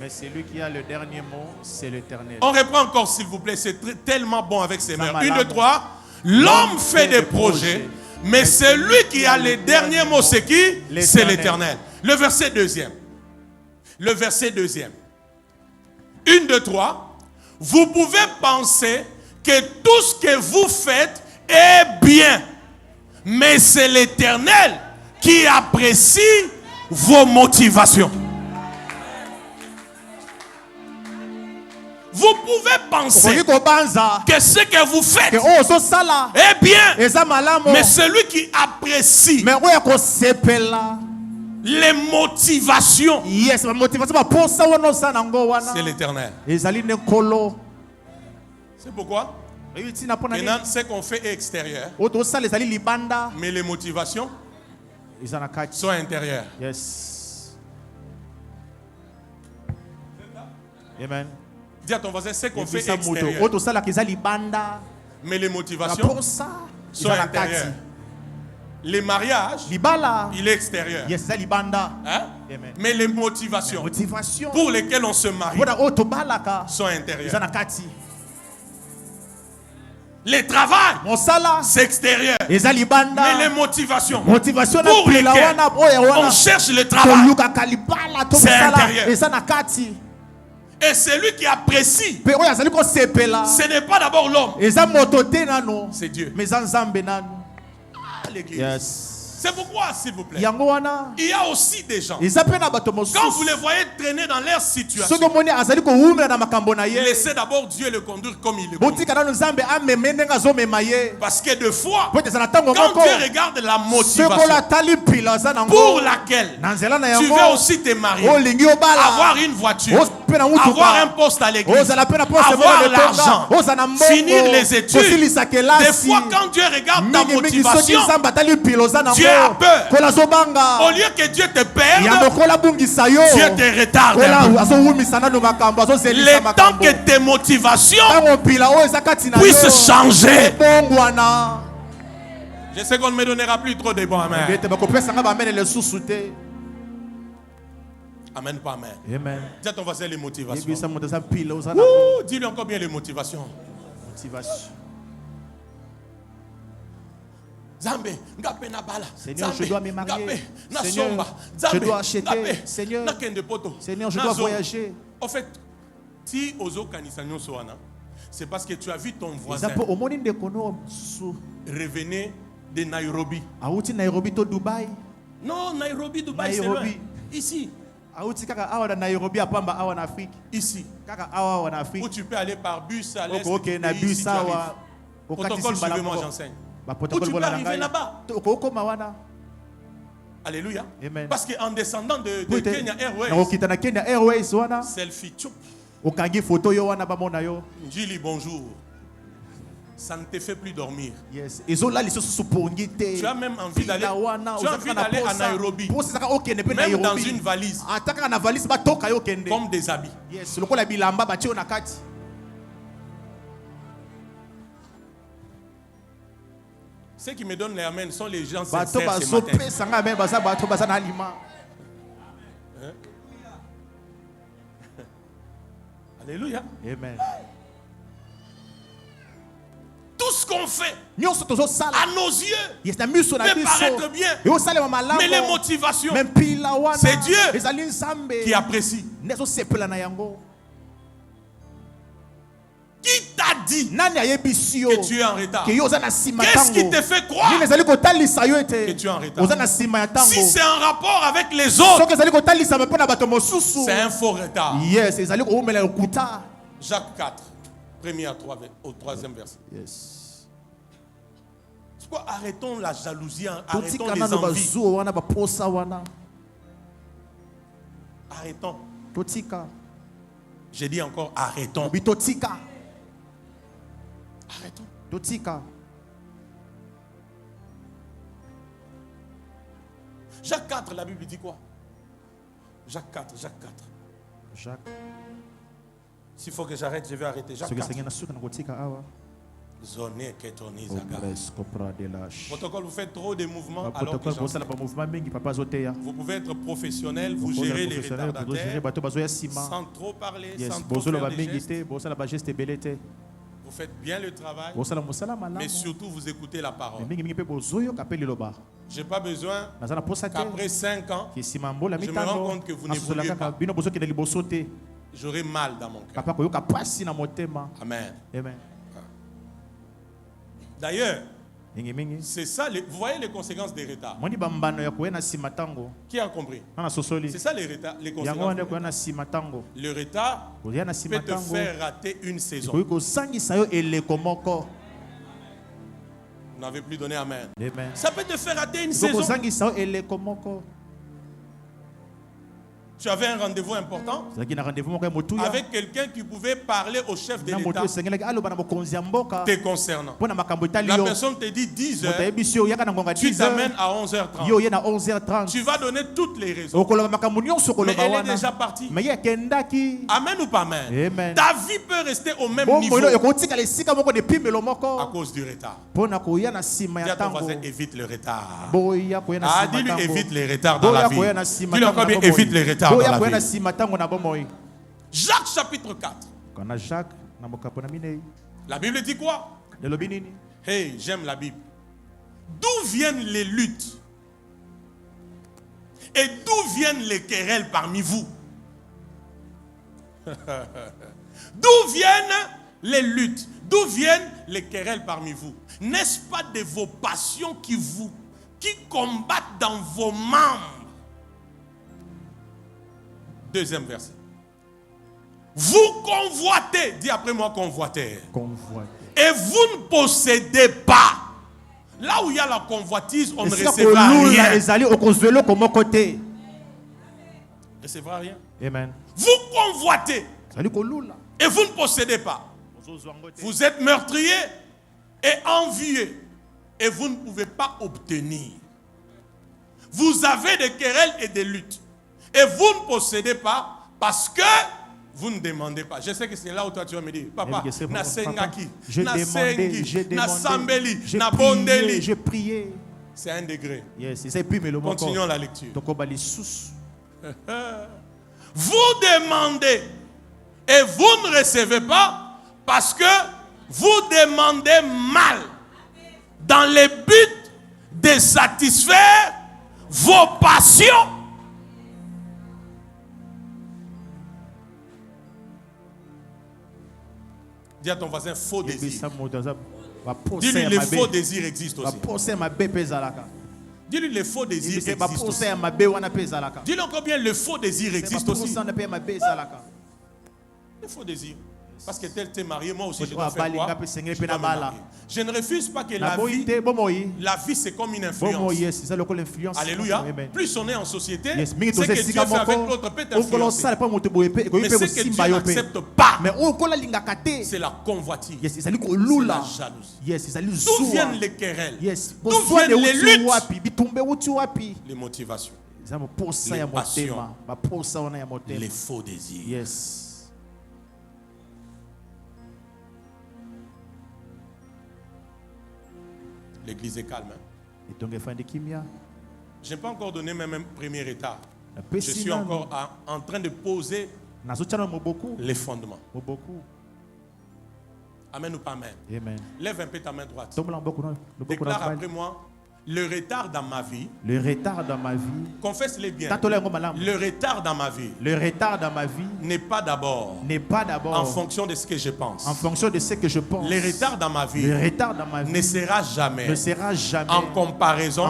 Mais celui qui a le dernier mot, c'est l'Éternel. On reprend encore, s'il vous plaît. C'est tellement bon avec Semeur. 1, 2, 3. L'homme fait des projets. Mais celui qui a le dernier mot, c'est qui? C'est l'Éternel. Le verset 2e. Le verset 2e. 1, 2, 3. Vous pouvez penser que tout ce que vous faites est bien. Mais c'est l'Éternel qui apprécie vos motivations. Vous pouvez penser que ce que vous faites est bien. Mais celui qui apprécie les motivations, c'est l'Éternel. C'est pourquoi maintenant, ce qu'on fait est extérieur, mais les motivations sont intérieures. Amen. Dis à ton voisin, ce qu'on fait est extérieur, mais les motivations sont intérieures. Les mariages, il est extérieur. Hein? Mais les motivations pour lesquelles on se marie sont intérieures. Les travail, c'est extérieur. Mais les motivations pour lesquelles on cherche le travail, c'est intérieur. Et celui qui apprécie, ce n'est pas d'abord l'homme, c'est Dieu. L'église. C'est pourquoi, s'il vous plaît, il y a aussi des gens, quand vous les voyez traîner dans leur situation, laissez d'abord Dieu le conduire comme il le conduit. Parce que de fois, quand Dieu regarde la motivation pour laquelle tu veux aussi te marier, avoir une voiture, avoir un poste à l'église, avoir l'argent, finir les études, des fois quand Dieu regarde ta motivation, Dieu a peur. Au lieu que Dieu te perde, Dieu te retarde. Le temps que tes motivations puissent changer. Je sais qu'on ne me donnera plus trop de bons amen. Amen, pas amen. Amen. Dis à ton voisin les motivations. Dis-lui encore bien les motivations. Seigneur, je dois me marier. Seigneur, je dois acheter. Seigneur, je dois voyager. En fait, si c'est parce que tu as vu ton voisin revenir de Nairobi. Non, Nairobi, Dubaï, c'est loin. Ici. Ici. Où tu peux aller par bus à l'est. Protocole, suivez-moi, j'enseigne. Où tu peux arriver là-bas. Alléluia. Amen. Parce qu'en descendant de Kenya Airways, selfie tchoup. Njili, bonjour. Ça ne te fait plus dormir. Yes. Tu as même envie d'aller à Nairobi. Même dans une valise. Comme des habits. Yes. Ceux qui me donnent les amens sont les gens sincères ce matin. Hein? Alléluia. Amen. Tout ce qu'on fait à nos yeux peut paraître bien, mais les motivations, c'est Dieu qui apprécie. Qui t'a dit que tu es en retard? Qu'est-ce qui te fait croire que tu es en retard? Si c'est en rapport avec les autres, c'est un faux retard. Jacques 4, premier au troisième verset. Yes. C'est quoi? Arrêtons la jalousie, arrêtons les envies. Arrêtons. J'ai dit encore arrêtons. Arrêtons. Jacques 4, la Bible dit quoi? Jacques 4. S'il faut que j'arrête, je vais arrêter. Jacques 4. Protocole, vous faites trop de mouvements alors que vous pouvez être professionnel, vous gérez les retardataires sans trop parler, sans trop faire des gestes. Vous faites bien le travail, mais surtout vous écoutez la parole. Je n'ai pas besoin qu'après 5 ans, je me rends compte que vous n'évoluez pas. J'aurai mal dans mon cœur. Amen. D'ailleurs, c'est ça, vous voyez les conséquences des retards. Qui a compris? C'est ça les conséquences. Le retard peut te faire rater une saison. Vous n'avez plus donné amen. Ça peut te faire rater une saison. Tu avais un rendez-vous important avec quelqu'un qui pouvait parler au chef de l'État te concernant. La personne te dit 10 heures, tu t'amènes à 11h30. Tu vas donner toutes les raisons. Mais elle est déjà partie. Amen ou pas amen? Ta vie peut rester au même niveau à cause du retard. Dis à ton voisin, évite le retard. Dis-lui, évite les retards dans la vie. Dis-lui encore bien, évite les retards. Jacques chapitre 4. La Bible dit quoi? Hey, j'aime la Bible. D'où viennent les luttes? Et d'où viennent les querelles parmi vous? D'où viennent les luttes? D'où viennent les querelles parmi vous? N'est-ce pas de vos passions qui combattent dans vos membres? Deuxième verset. Vous convoitez, dis après moi convoitez. Et vous ne possédez pas. Là où il y a la convoitise, on ne recevra rien. Recevra rien. Amen. Vous convoitez et vous ne possédez pas. Vous êtes meurtrier et envieux et vous ne pouvez pas obtenir. Vous avez des querelles et des luttes. Et vous ne possédez pas parce que vous ne demandez pas. Je sais que c'est là où toi tu vas me dire, papa, na sengaki, na sengi, na sambeli, na bondeli. J'ai prié. C'est un degré. Yes, continuons la lecture. Vous demandez et vous ne recevez pas parce que vous demandez mal dans le but de satisfaire vos passions. Dis à ton voisin, faux désir. Dis-lui, les faux désirs existent aussi. Dis-lui, les faux désirs existent aussi. Dis-lui encore bien, le faux désir existe aussi. Les faux désirs. Parce que tel t'es marié, moi aussi je dois faire quoi? Je dois me marier. Je ne refuse pas que la vie c'est comme une influence. Alléluia. Plus on est en société, ce que Dieu fait avec l'autre peut t'influencer. Mais ce que Dieu n'accepte pas, c'est la convoitise, c'est la jalousie. D'où viennent les querelles? D'où viennent les luttes? Les motivations, les passions, les faux désirs. L'église est calme. Je n'ai pas encore donné même un premier état. Je suis encore en train de poser les fondements. Amen ou pas amen? Amen. Lève un peu ta main droite. Déclare après moi. Le retard dans ma vie. Le retard dans ma vie. Confesse-les bien. Le retard dans ma vie. Le retard dans ma vie. N'est pas d'abord. En fonction de ce que je pense. En fonction de ce que je pense. Le retard dans ma vie. Le retard dans ma vie. Ne sera jamais. Ne sera jamais. En comparaison.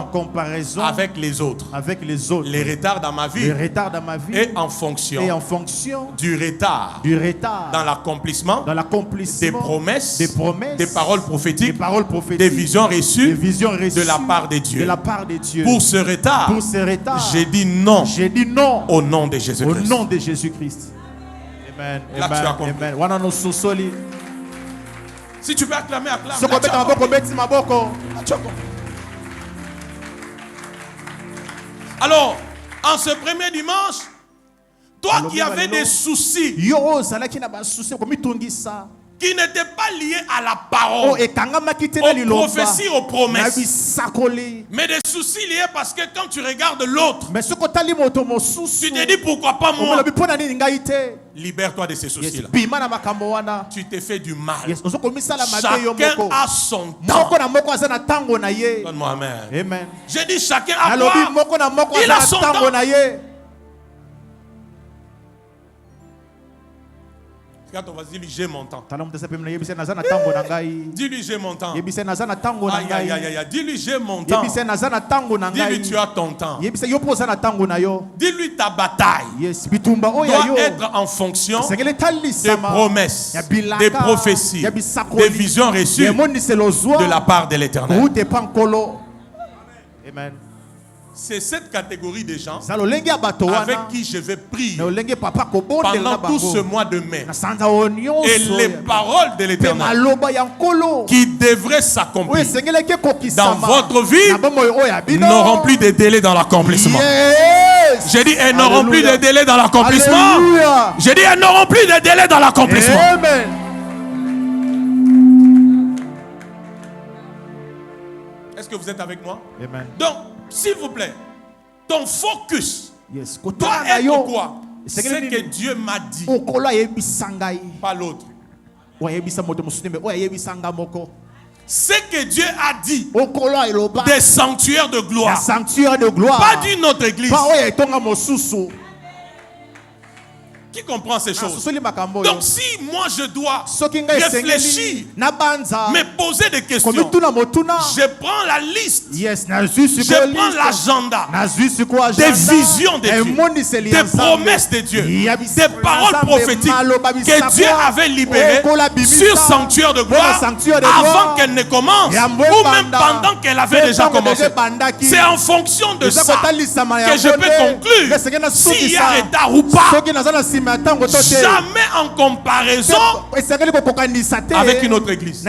Avec les autres. Avec les autres. Le retard dans ma vie. Le retard dans ma vie. Et en fonction. Et en fonction. Du retard. Du retard. Dans l'accomplissement. Dans l'accomplissement. Des promesses. Des promesses. Des paroles prophétiques. Des paroles prophétiques. Des visions reçues. Des visions reçues. De la part de Dieu. De la part de Dieu. Pour ce retard, j'ai dit non. J'ai dit non. Au nom de Jésus-Christ. Au nom de Jésus-Christ. Amen. Là, amen. Tu as compris. Amen. Si tu peux acclamer, acclame. Tu as compris. Alors, en ce premier dimanche, toi qui avais des soucis, qui n'était pas lié à la parole, aux prophéties, aux promesses, mais des soucis liés parce que quand tu regardes l'autre, tu te dis pourquoi pas moi. Libère-toi de ces soucis-là. Tu t'es fait du mal. Chacun a son temps. Donne-moi amen. J'ai dit chacun a quoi? Il a son temps. Regarde ton voisin, dis-lui j'ai mon temps. Dis-lui j'ai mon temps. Aïe, aïe, aïe, aïe. Dis-lui j'ai mon temps. Dis-lui tu as ton temps. Dis-lui ta bataille doit être en fonction des promesses, des prophéties, des visions reçues de la part de l'Éternel. Amen. C'est cette catégorie de gens avec qui je vais prier pendant tout ce mois de mai. Et les paroles de l'Éternel qui devraient s'accomplir dans votre vie n'auront plus de délai dans l'accomplissement. J'ai dit, elles n'auront plus de délai dans l'accomplissement. J'ai dit, elles n'auront plus de délai dans l'accomplissement. Est-ce que vous êtes avec moi? Amen. Donc, s'il vous plaît, ton focus doit être quoi? Ce que Dieu m'a dit, pas l'autre. Ce que Dieu a dit des sanctuaires de gloire, pas d'une autre église. Qui comprend ces choses? Donc si moi je dois réfléchir, me poser des questions, je prends la liste, je prends l'agenda des visions de Dieu, des promesses de Dieu, des paroles prophétiques que Dieu avait libérées sur sanctuaire de gloire avant qu'elle ne commence ou même pendant qu'elle avait déjà commencé. C'est en fonction de ça que je peux conclure s'il y a retard ou pas. Jamais en comparaison avec une autre église.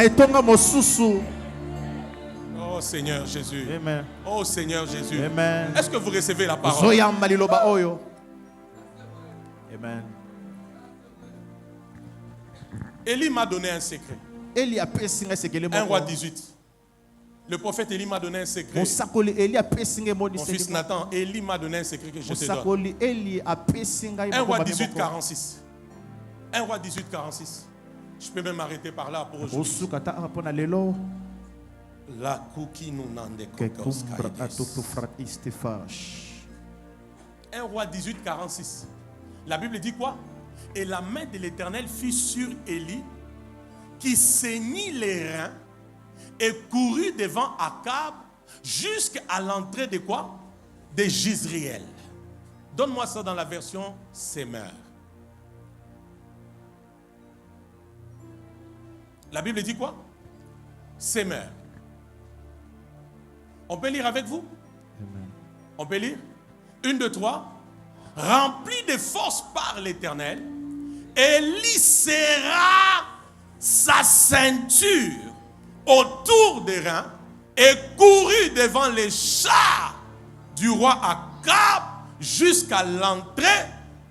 Oh Seigneur Jésus. Amen. Oh Seigneur Jésus. Amen. Est-ce que vous recevez la parole? Amen. Élie m'a donné un secret. 1 roi 18. Le prophète Élie m'a donné un secret. Mon fils Nathan, Élie m'a donné un secret que je te donne. 1 roi 18, 46. 1 roi 18, 46. Je peux même m'arrêter par là pour aujourd'hui. La cookie nous n'en 1 roi 18, 46. La Bible dit quoi? Et la main de l'Éternel fut sur Élie, qui saignit les reins et courut devant Akab jusqu'à l'entrée de quoi? De Jizriel. Donne-moi ça dans la version Semeur. La Bible dit quoi? Semeur. On peut lire avec vous? Amen. On peut lire? 1, 2, 3. Rempli de force par l'Éternel, Élie serra sa ceinture autour des reins et courut devant les chars du roi Akab jusqu'à l'entrée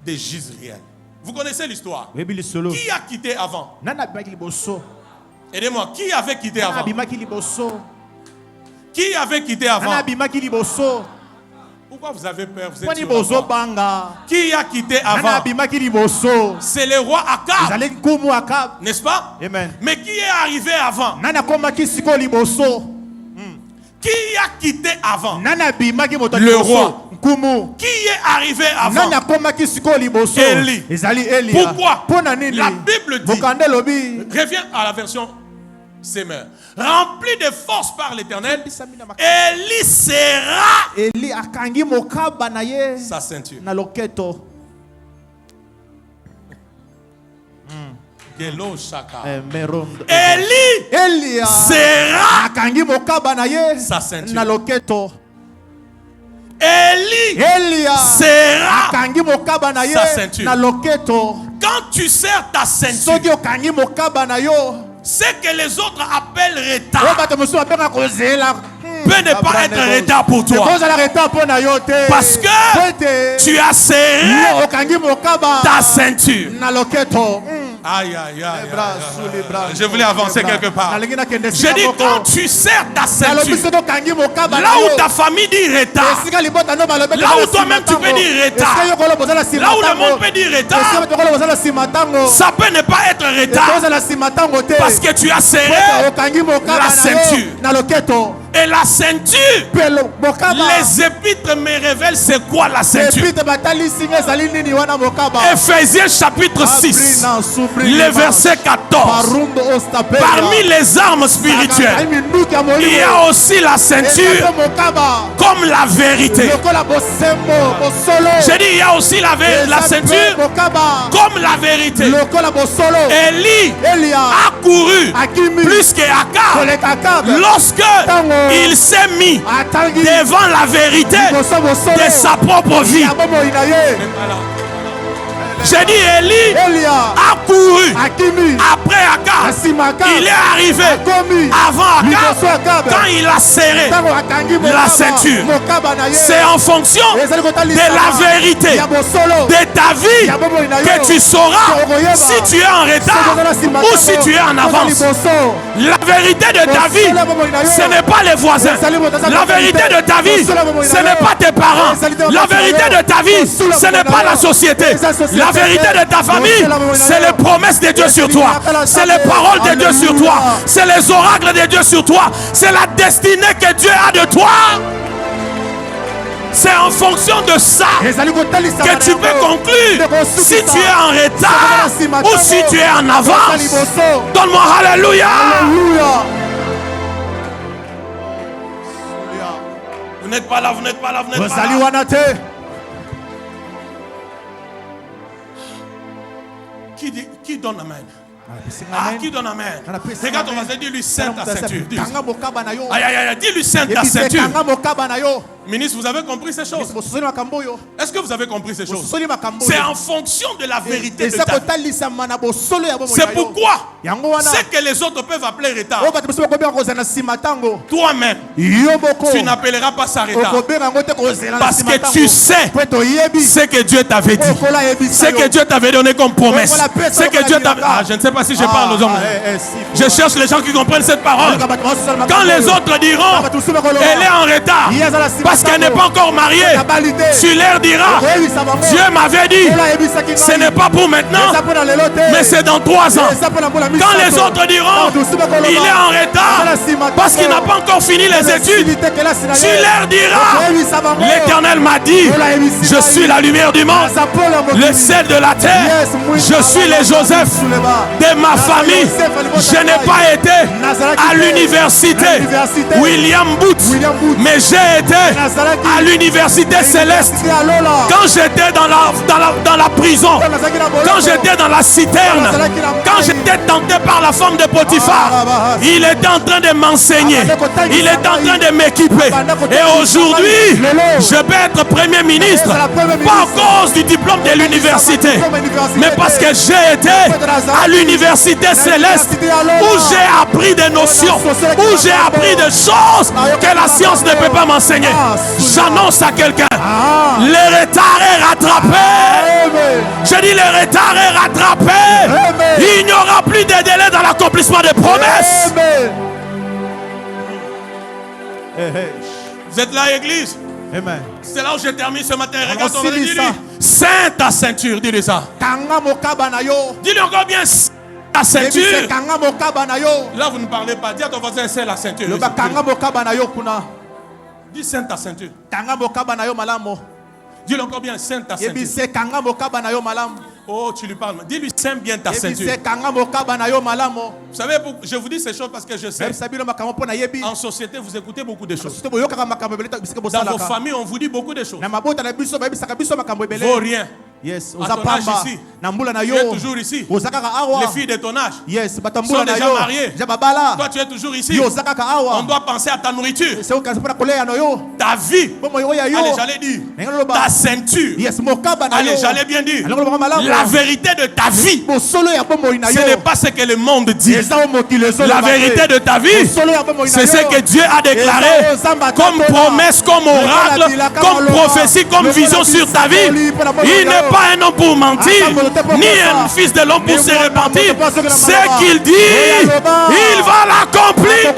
de Jizriel. Vous connaissez l'histoire? Qui a quitté avant? Aidez-moi, qui avait quitté avant? Qui avait quitté avant? Pourquoi vous avez peur? Vous êtes qui a quitté avant? C'est le roi Akab. N'est-ce pas? Amen. Mais qui est arrivé avant? Qui a quitté avant? Le roi. Qui est arrivé avant? Élie. Pourquoi? La Bible dit, reviens à la version Semeur. Rempli de force par l'Éternel, Élie serra sa ceinture. Élie serra sa ceinture. Élie serra sa ceinture. Quand tu serres ta ceinture, ce que les autres appellent retard peut ne pas être retard pour toi. Parce que tu as serré ta ceinture. Aïe, aïe, aïe, aïe. Je voulais avancer quelque part. Je dis, quand tu serres ta ceinture, là où ta famille dit retard, là où toi-même tu peux dire retard, là où le monde peut dire retard, ça peut ne pas être retard parce que tu as serré la ceinture. Et la ceinture, les épîtres me révèlent c'est quoi la ceinture. Ephésiens chapitre 6, le verset 14. Parmi les armes spirituelles, il y a aussi la ceinture comme la vérité. J'ai dit il y a aussi la ceinture comme la vérité. Élie a couru plus qu'Akab lorsque il s'est mis devant la vérité de sa propre vie. J'ai dit Élie a couru après Akab. Il est arrivé avant Akab quand il a serré la ceinture. C'est en fonction de la vérité de ta vie que tu sauras si tu es en retard ou si tu es en avance. La vérité de ta vie, ce n'est pas les voisins. La vérité de ta vie, ce n'est pas tes parents. La vérité de ta vie, ce n'est pas la société. La vérité de ta famille, c'est les promesses de Dieu sur toi. C'est les paroles de Dieu sur toi. C'est les oracles de Dieu sur toi. C'est la destinée que Dieu a de toi. C'est en fonction de ça que tu peux conclure si tu es en retard ou si tu es en avance. Donne-moi Alléluia. Vous n'êtes pas là, vous n'êtes pas là, vous n'êtes pas là. Qui donne amen? Qui donne amen? Regarde ton voisin, dis-lui sainte ta ceinture. Aïe, aïe, aïe, dis-lui sainte ta ceinture. Ministre, vous avez compris ces choses? Est-ce que vous avez compris ces choses? C'est en fonction de la vérité de ta vie. C'est pourquoi ce que les autres peuvent appeler retard, toi-même, tu n'appelleras pas ça retard. Parce que tu sais ce que Dieu t'avait dit. Ce que Dieu t'avait donné comme promesse. Ce que Dieu t'avait... Ah, je ne sais pas si je parle aux hommes. Je cherche les gens qui comprennent cette parole. Quand les autres diront, elle est en retard parce qu'elle n'est pas encore mariée, tu leur diras, Dieu m'avait dit, ce n'est pas pour maintenant, mais c'est dans 3 ans. Quand les autres diront, il est en retard parce qu'il n'a pas encore fini les études, tu leur diras, l'Éternel m'a dit, je suis la lumière du monde, le sel de la terre, je suis le Joseph de ma famille. Je n'ai pas été à l'université William Booth, mais j'ai été à l'université céleste, quand j'étais dans la prison, quand j'étais dans la citerne, quand j'étais tenté par la femme de Potiphar, il était en train de m'enseigner, il était en train de m'équiper. Et aujourd'hui, je peux être premier ministre, pas à cause du diplôme de l'université, mais parce que j'ai été à l'université céleste, où j'ai appris des notions, où j'ai appris des choses que la science ne peut pas m'enseigner. J'annonce à quelqu'un, le retard est rattrapé. Je dis, le retard est rattrapé. Il n'y aura plus de délai dans l'accomplissement des promesses. Vous êtes là, église? Amen. C'est là où je termine ce matin. Regarde ton mari, dis-lui, ceins ta ceinture. Dis-lui ça. Dis-lui encore bien, ta ceinture. Là, vous ne parlez pas. Dis à ton voisin, c'est la ceinture. Dis, ceins ta ceinture. Dis-lui encore bien, ceins ta ceinture. Oh, tu lui parles. Dis-lui, ceins bien ta ceinture. Vous savez, je vous dis ces choses parce que je sais. En société, vous écoutez beaucoup de choses. Dans vos familles, on vous dit beaucoup de choses. Vaut rien. Yes, à ton âge ici, tu es toujours ici. Les filles de ton âge sont déjà mariées. Toi, tu es toujours ici. On doit penser à ta nourriture, ta vie. Allez, j'allais dire ta ceinture. Allez, j'allais bien dire la vérité de ta vie. Ce n'est pas ce que le monde dit. La vérité de ta vie, c'est ce que Dieu a déclaré comme promesse, comme oracle, comme prophétie, comme vision sur ta vie. Il n'est pas un homme pour mentir, ni un fils de l'homme pour se repentir. Ce qu'il dit, il va l'accomplir.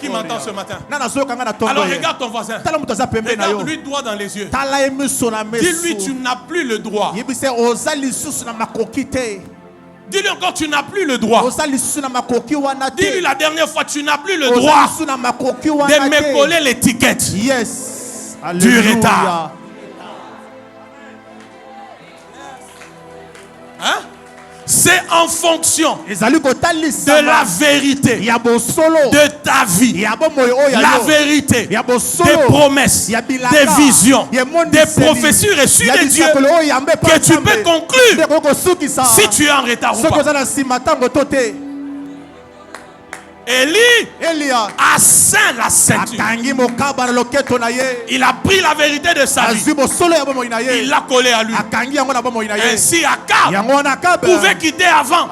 Qui m'entend ce matin? Alors regarde ton voisin. Regarde-lui droit dans les yeux. Dis-lui, tu n'as plus le droit. Dis-lui encore, tu n'as plus le droit. Dis-lui la dernière fois, tu n'as plus le droit de me coller l'étiquette du retard. Hein? C'est en fonction de la vérité de ta vie, la vérité des promesses, des visions, des prophéties reçues de Dieu que tu peux conclure si tu es en retard ou pas. Élie a ceint la ceinture. Il a pris la vérité de sa vie. Il l'a collé à lui. Ainsi Akab pouvait quitter avant.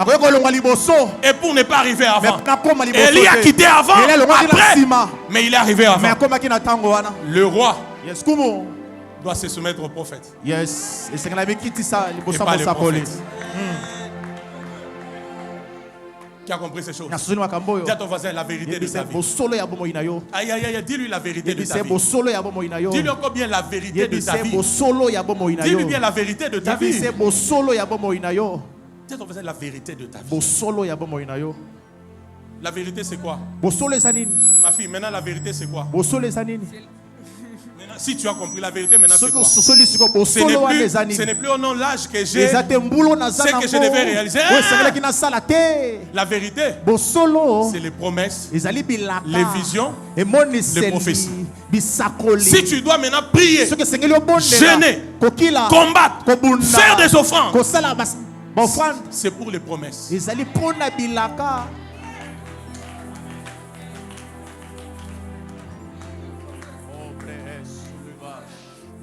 Et pour ne pas arriver avant, Élie a quitté avant, après, mais il est arrivé avant. Le roi doit se soumettre au prophète. Yes. Et pas le prophète. Qui a compris ces choses? Dis à ton voisin la vérité de ta vie. Aïe, aïe, aïe, dis-lui la vérité de ta vie. Dis-lui encore bien la vérité de ta vie. Dis-lui bien la vérité de ta vie. Dis à ton voisin la vérité de ta vie. La vérité c'est quoi? Ma fille, maintenant la vérité c'est quoi? Maintenant, si tu as compris la vérité, maintenant c'est quoi? Ce n'est plus au nom de l'âge que j'ai, ce que je devais réaliser. La vérité, c'est les promesses, les visions, les prophéties. Si tu dois maintenant prier, jeûner, combattre, faire des offrandes, c'est pour les promesses.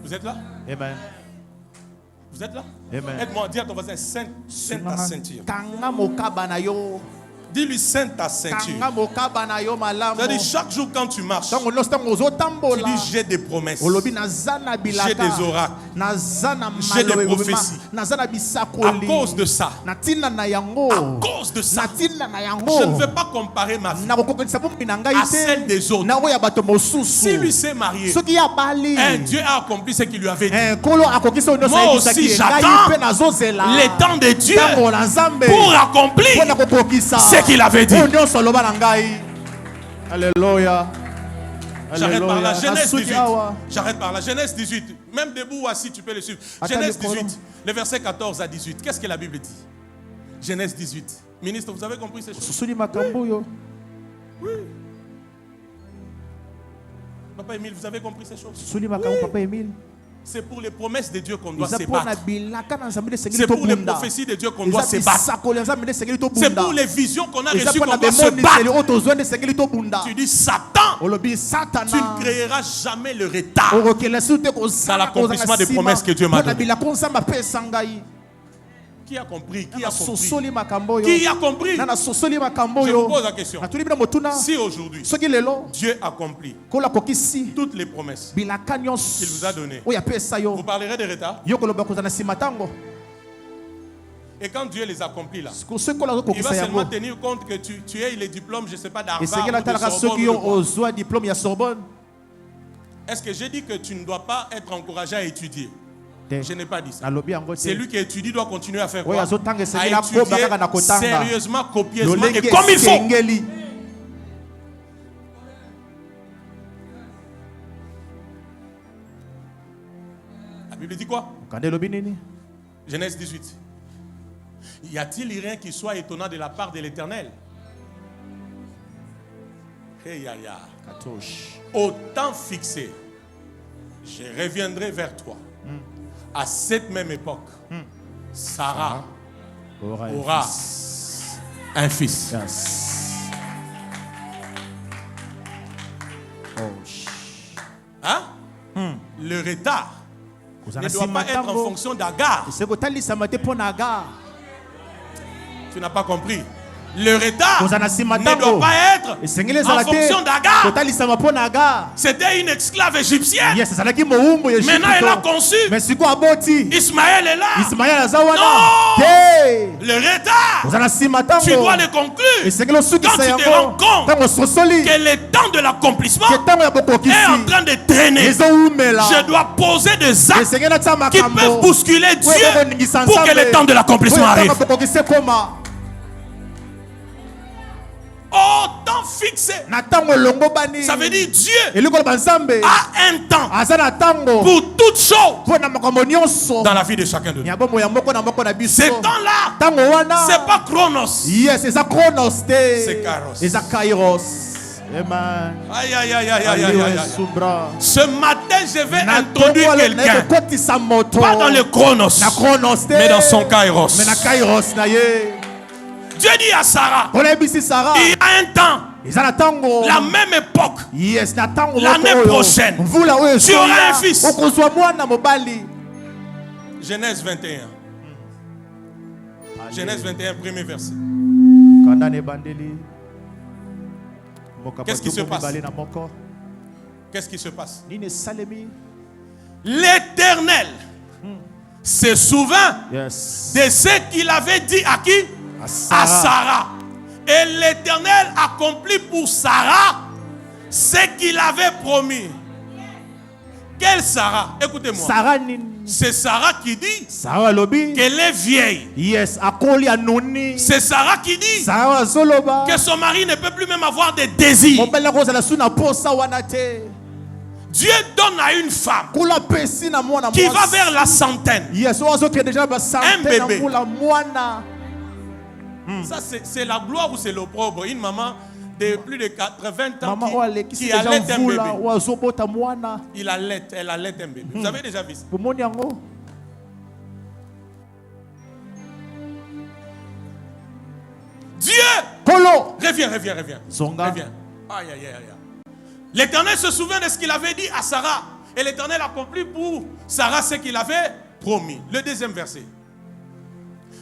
Vous êtes là? Amen. Vous êtes là? Amen. Aide-moi, dis à ton voisin, ceins ta ceinture. Dis-lui, ceins ta ceinture. C'est-à-dire, chaque jour quand tu marches, tu dis, j'ai des promesses, j'ai des oracles, j'ai des prophéties. À cause de ça, je ne veux pas comparer ma vie à celle des autres. Si lui s'est marié, Dieu a accompli ce qu'il lui avait dit. Moi aussi, j'attends le temps de Dieu pour accomplir ce qu'il avait dit. Alléluia. J'arrête par la Genèse 18. J'arrête par la Genèse 18. Même debout ou assis, tu peux le suivre. Genèse 18, le verset 14 à 18. Qu'est-ce que la Bible dit? Genèse 18. Ministre, vous avez compris ces choses? Oui. Papa Émile, vous avez compris ces choses? Oui. C'est pour les promesses de Dieu qu'on doit se battre. C'est pour les prophéties de Dieu qu'on doit se battre. C'est pour les visions qu'on a reçues qu'on doit se battre. Tu dis Satan, tu ne créeras jamais le retard dans l'accomplissement des promesses que Dieu m'a données. Qui a compris? Qui a compris? Qui a compris? Je vous pose la question. Si aujourd'hui Dieu accomplit toutes les promesses qu'il vous a données, vous parlerez de retard? Et quand Dieu les accomplit là, il va seulement tenir compte que tu aies les diplômes, je ne sais pas, d'Harvard ou de Sorbonne. Est-ce que j'ai dit que tu ne dois pas être encouragé à étudier? Je n'ai pas dit ça. C'est lui qui étudie doit continuer à faire quoi? À étudier sérieusement, copieusement et comme il faut. La Bible dit quoi? Genèse 18. Y a-t-il rien qui soit étonnant de la part de l'Éternel? Au temps fixé, je reviendrai vers toi. À cette même époque, Sarah aura un fils. Hein? Le retard ne doit pas être en fonction d'Agar. Tu n'as pas compris. Le retard ne doit pas être en fonction d'Agar. C'était une esclave égyptienne. Maintenant elle a conçu. Ismaël est là. Non. Le retard, tu dois le conclure quand tu te rends compte que le temps de l'accomplissement est en train de traîner. Je dois poser des actes qui peuvent bousculer Dieu pour que le temps de l'accomplissement arrive. Au temps fixé. Ça veut dire Dieu a un temps pour toutes choses dans la vie de chacun de nous. Ce temps-là, c'est pas Chronos. C'est Kairos. Aïe, aïe, aïe, aïe, aïe, aïe. Ce matin, je vais introduire quelqu'un. Pas dans le Chronos, mais dans son Kairos. Dieu dit à Sarah, il y a un temps, la même époque, l'année prochaine, tu auras un fils. Genèse 21. Genèse 21, premier verset. Qu'est-ce qui se passe? Qu'est-ce qui se passe? L'Éternel se souvint de ce qu'il avait dit à qui? À Sarah. Et l'Éternel accomplit pour Sarah ce qu'il avait promis. Quelle Sarah? Écoutez-moi. C'est Sarah qui dit qu'elle est vieille. C'est Sarah qui dit que son mari ne peut plus même avoir des désirs. Dieu donne à une femme qui va vers la centaine un bébé. Ça, c'est la gloire ou c'est l'opprobre? Une maman de plus de 80 ans qui allait un bébé. Elle allait un bébé. Vous avez déjà vu ça? Dieu! Reviens. Reviens. Aïe, aïe, aïe. L'Éternel se souvient de ce qu'il avait dit à Sarah. Et l'Éternel accomplit pour Sarah ce qu'il avait promis. Le deuxième verset.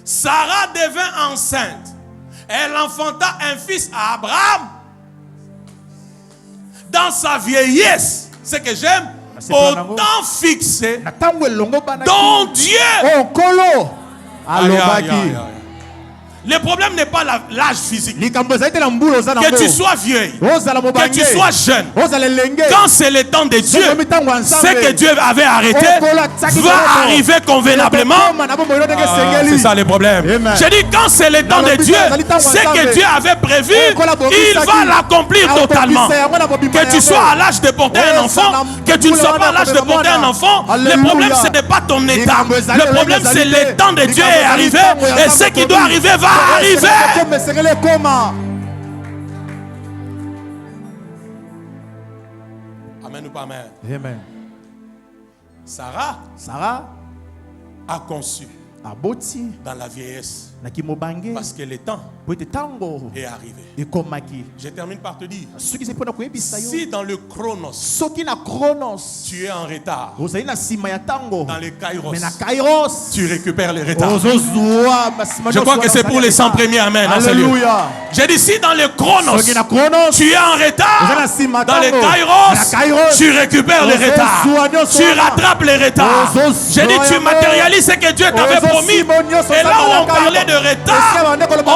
Sarah devint enceinte. Elle enfanta un fils à Abraham dans sa vieillesse. Ce que j'aime, au temps fixé dont Dieu Le problème n'est pas l'âge physique. Que tu sois vieille, que tu sois jeune, quand c'est le temps de Dieu, ce que Dieu avait arrêté va arriver convenablement. C'est ça le problème. J'ai dit, quand c'est le temps de Dieu, ce que Dieu avait prévu, il va l'accomplir totalement. Que tu sois à l'âge de porter un enfant, que tu ne sois pas à l'âge de porter un enfant, le problème ce n'est pas ton état. Le problème c'est le temps de Dieu est arrivé et ce qui doit arriver va arriver. Amen ou pas amen? Amen. Sarah a conçu dans la vieillesse parce que le temps est arrivé. Je termine par te dire, si dans le chronos tu es en retard, dans le kairos tu récupères les retards. Je crois que c'est pour les 100 premiers. Amen. J'ai dit, si dans le chronos tu es en retard, dans le kairos tu récupères les retards, tu rattrapes les retards. J'ai dit, tu matérialises ce que Dieu t'avait promis. Et là où on parlait de retard, on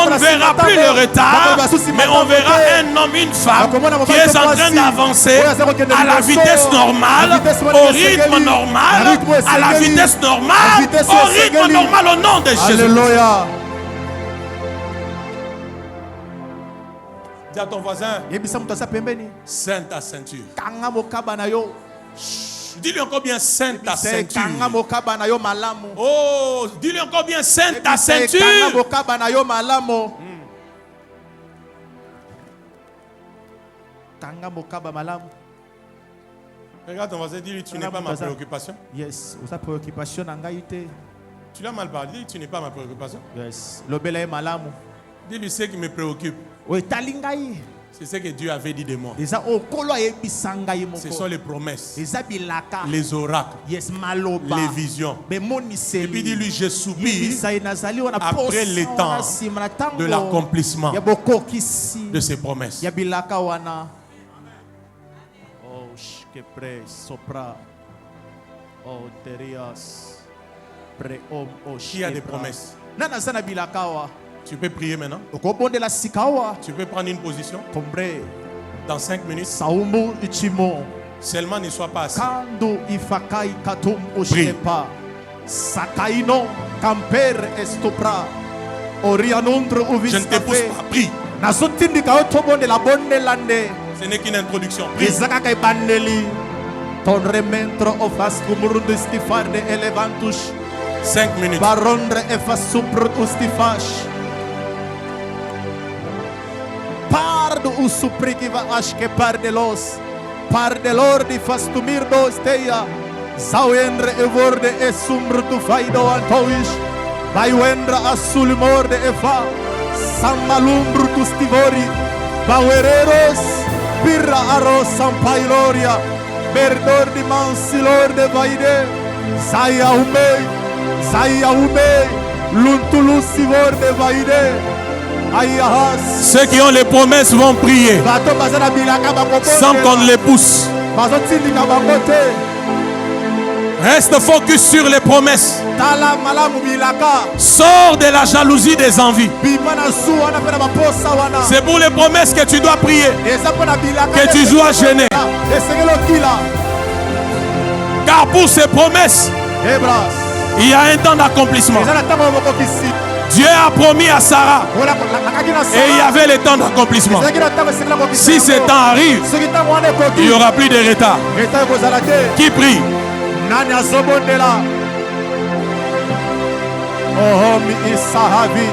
ne verra plus le retard, mais on verra un homme, une femme qui est en train d'avancer à la vitesse normale, au rythme normal, à la vitesse normale, au rythme normal, au nom de Jésus. Alléluia. Dis à ton voisin, scène ta ceinture. Dis-lui encore bien, scène ta ceinture. Oh, dis-lui encore bien, scène ta ceinture. Regarde ton voisin, dis-lui, tu n'es pas ma préoccupation. Yes, sa préoccupation. Tu l'as mal parlé, tu n'es pas ma préoccupation. Yes, dis-lui ce qui me préoccupe. C'est ce que Dieu avait dit de moi. Ce sont les promesses, les oracles, les visions. Et puis dis-lui, je soupire après le temps de l'accomplissement de ces promesses. Qui a des promesses? Tu peux prier maintenant. Tu peux prendre une position. Dans 5 minutes. Seulement ne sois pas assis. Prie. Je ne te pousse pas. Prie. Ce n'est qu'une introduction. Prie. Ton rementro o fas cumurdo stifarde elevantus 5 minutes. Barondre e fas supr ustifash Pardo u supriki va ashke pardelos Pardelor di fas tumirdo steia Zawendre e vorde e sumr tu faido antoish Baiwendra asul morde e fa Sammalumbru tu stivori Bawereros Birra aros sampailoria Berdor di mansilor de vaide Zaya ume Luntulussivor de vaide Ayahas. Ceux qui ont les promesses vont prier sans qu'on les pousse. Reste focus sur les promesses. Sors de la jalousie des envies. C'est pour les promesses que tu dois prier, que tu dois gêner. Car pour ces promesses, il y a un temps d'accomplissement. Dieu a promis à Sarah et il y avait le temps d'accomplissement. Si ce temps arrive, il n'y aura plus de retard. Qui prie? Ohomi isahavi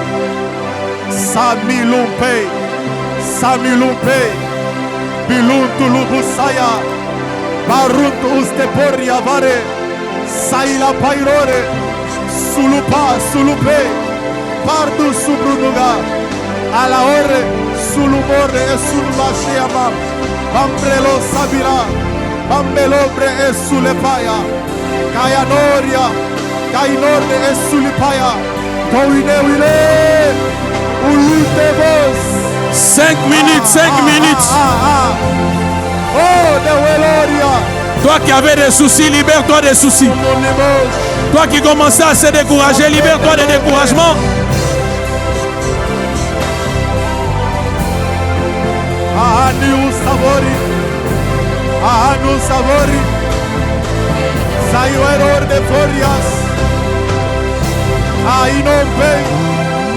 Samilumpe Biluntulubusaya Baruntu usteporia vare Saila pairore Sulupe Pardu subrunuga Ala ore Sulumore e sulbashiama Bambrelo sabira Bambelobre e sulepaya Kayanoria Kainorde e sulipaya Toinewile Uyutebos 5 minutes, 5 minutes. Oh, de Weloria. Toi qui avais des soucis, libère-toi des soucis. Toi qui commençais à se décourager, libère-toi des découragements. Aniu Savori, Anu Savori, Sayueror de Forias, Ainompe,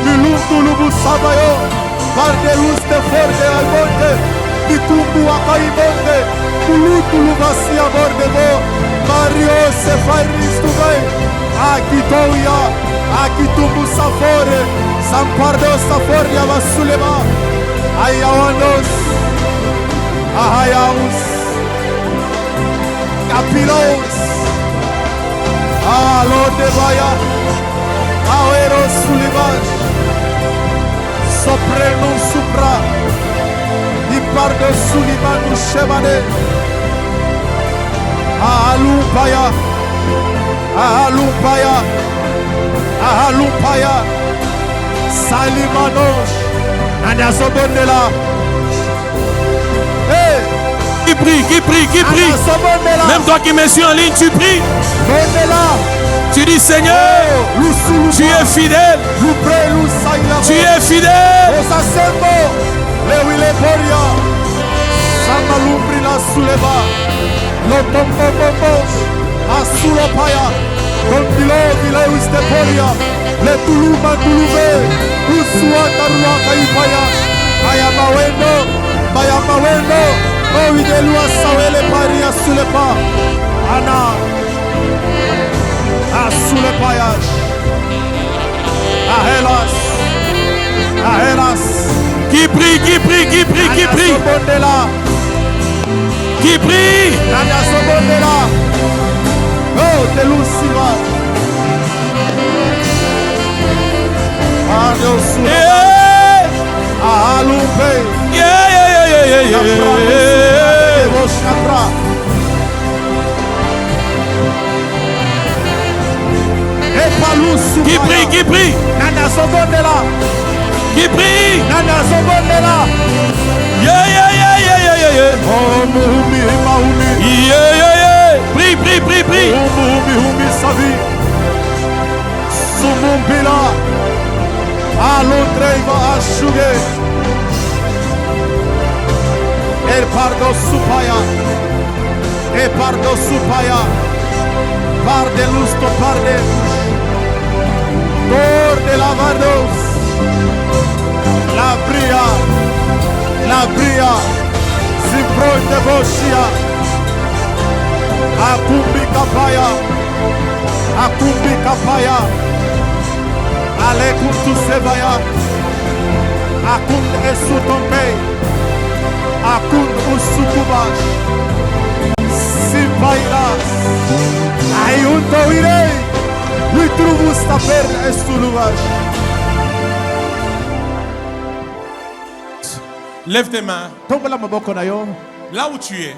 Milutulubu Sabayo, Pardelus de Forde Almonte, Bitumbu Akaimonte, Mulutulu Vasia Bordebo, Mario Sefaris Tugai, Akitoya, Akitumbu Safore, Sampardo Saforia Vasulema, Ayawanos, Ahayaus, Capilos, Lord de Baya, Aeros Sulivaj, Soprano Supra, Ipardo Sulimanu Shemane, Alumpaya, Alumpaya, Alumpaya, Salimanos, Anasobondela. Hey! Qui prie, qui prie, qui prie. Même toi qui me suis en ligne, tu pries. Tu dis Seigneur, tu es fidèle. Tu es fidèle. Oh, il est loin, ça les paris sous le pas. Anna, sous le paillage. Hélas, hélas. Qui prie, qui prie, qui prie, qui prie. Qui prie. Oh, de l'oussiva. Adios, Alumpe. Qui prie, qui prie. Qui prie. Prie, prie, prie, prie. E pardo supaya, parde lusto parde, dor de lavados, la bria, zipro de boshia, akumbi kapaya, ale kuntu sevaya, akund esutompe. Akun usukubash Simpailas Ayunto irei Luitrumus taper estulubash. Lève tes mains. Là où tu es,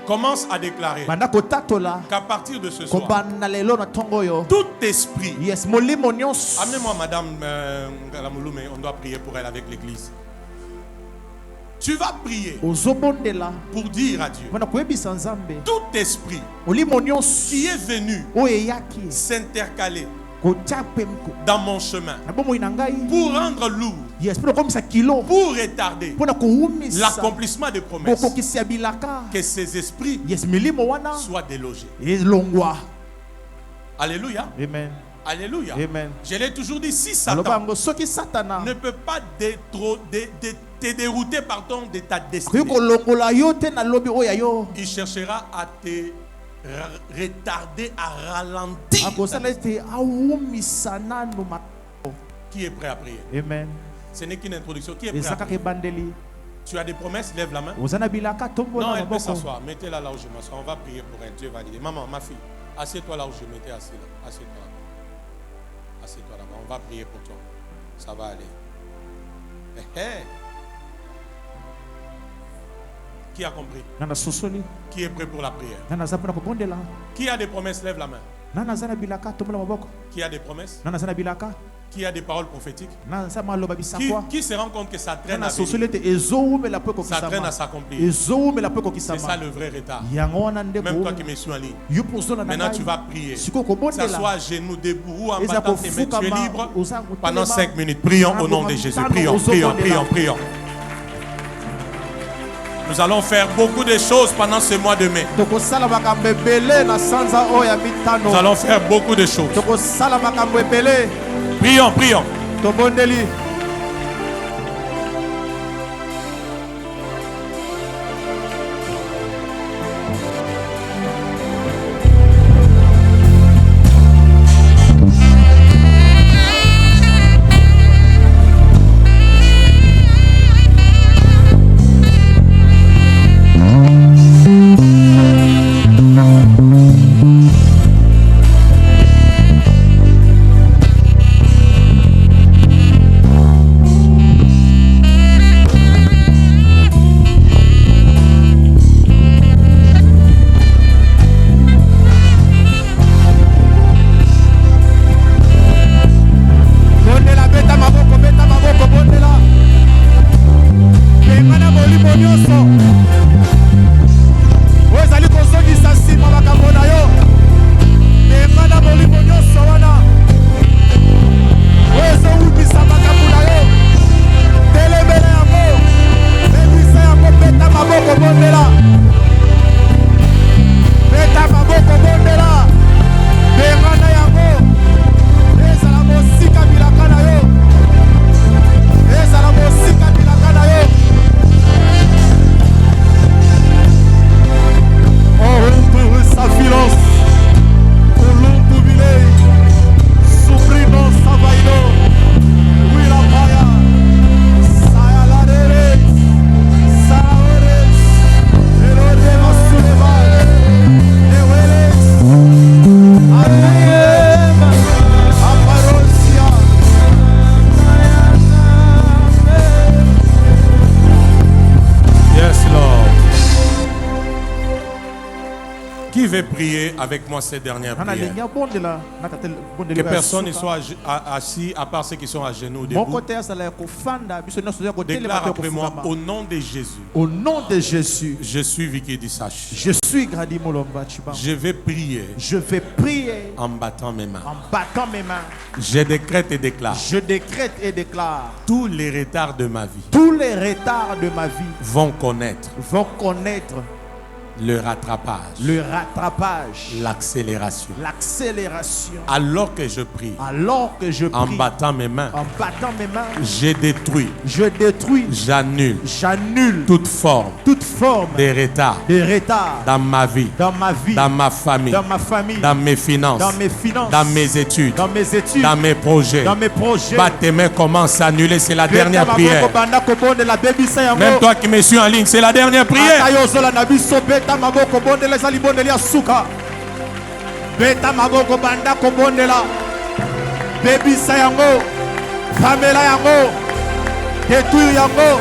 commence à déclarer qu'à partir de ce soir, tout esprit, amenez-moi Madame Galamouloum, on doit prier pour elle avec l'église. Tu vas prier pour dire à Dieu, tout esprit qui est venu s'intercaler dans mon chemin pour rendre lourd, pour retarder l'accomplissement des promesses, que ces esprits soient délogés. Alléluia. Amen. Alléluia. Amen. Je l'ai toujours dit, si Satan ne peut pas te dérouter de ta destinée, il cherchera à te retarder, à ralentir. Qui est prêt à prier? Amen. Ce n'est qu'une introduction. Qui est prêt à prier? Tu as des promesses? Lève la main. Non, elle peut s'asseoir. Mettez-la là où je m'assois. On va prier pour elle. Dieu va dire, maman, ma fille, assieds-toi là où je m'étais assis là. Assieds-toi là. Assieds-toi là-bas. On va prier pour toi. Ça va aller. Qui a compris? Qui est prêt pour la prière? Qui a des promesses? Lève la main. Qui a des promesses? Qui a des paroles prophétiques? Qui se rend compte que ça traîne à venir? Ça traîne à s'accomplir. C'est ça le vrai retard. Même toi qui me suis en ligne. Maintenant tu vas prier. S'assois à genoux, debout ou en battant tes mains. Tu es libre pendant 5 minutes. Prions au nom de Jésus. Prions, prions, prions, prions. Nous allons faire beaucoup de choses pendant ce mois de mai. Nous allons faire beaucoup de choses. Prions, prions. Prier avec moi ces dernières prières. Que personne ne soit assis à part ceux qui sont à genoux debout. Déclare après moi au nom de Jésus. Au nom de Jésus. Je suis Vicky Dissache. Je suis Grady Molomba Chiba. Je vais prier. Je vais prier en battant mes mains. En battant mes mains. Je décrète et déclare. Je décrète et déclare. Tous les retards de ma vie. Tous les retards de ma vie. Vont connaître. Le rattrapage. Le rattrapage. L'accélération. L'accélération. Alors que je prie. Alors que je prie. En battant mes mains. En battant mes mains. Je détruis. Je détruis. J'annule. J'annule. Toute forme. Toute forme. De retard. De retard. Dans ma vie. Dans ma vie. Dans ma famille. Dans ma famille. Dans mes finances. Dans mes finances. Dans mes études. Dans mes études. Dans mes projets. Dans mes projets. Bat tes mains, commence à annuler. C'est la dernière prière. Même toi qui me suis en ligne, c'est la dernière prière. Les aliboneli asuka beta maboko banda kobondela bebisa yango famela yango détruire yango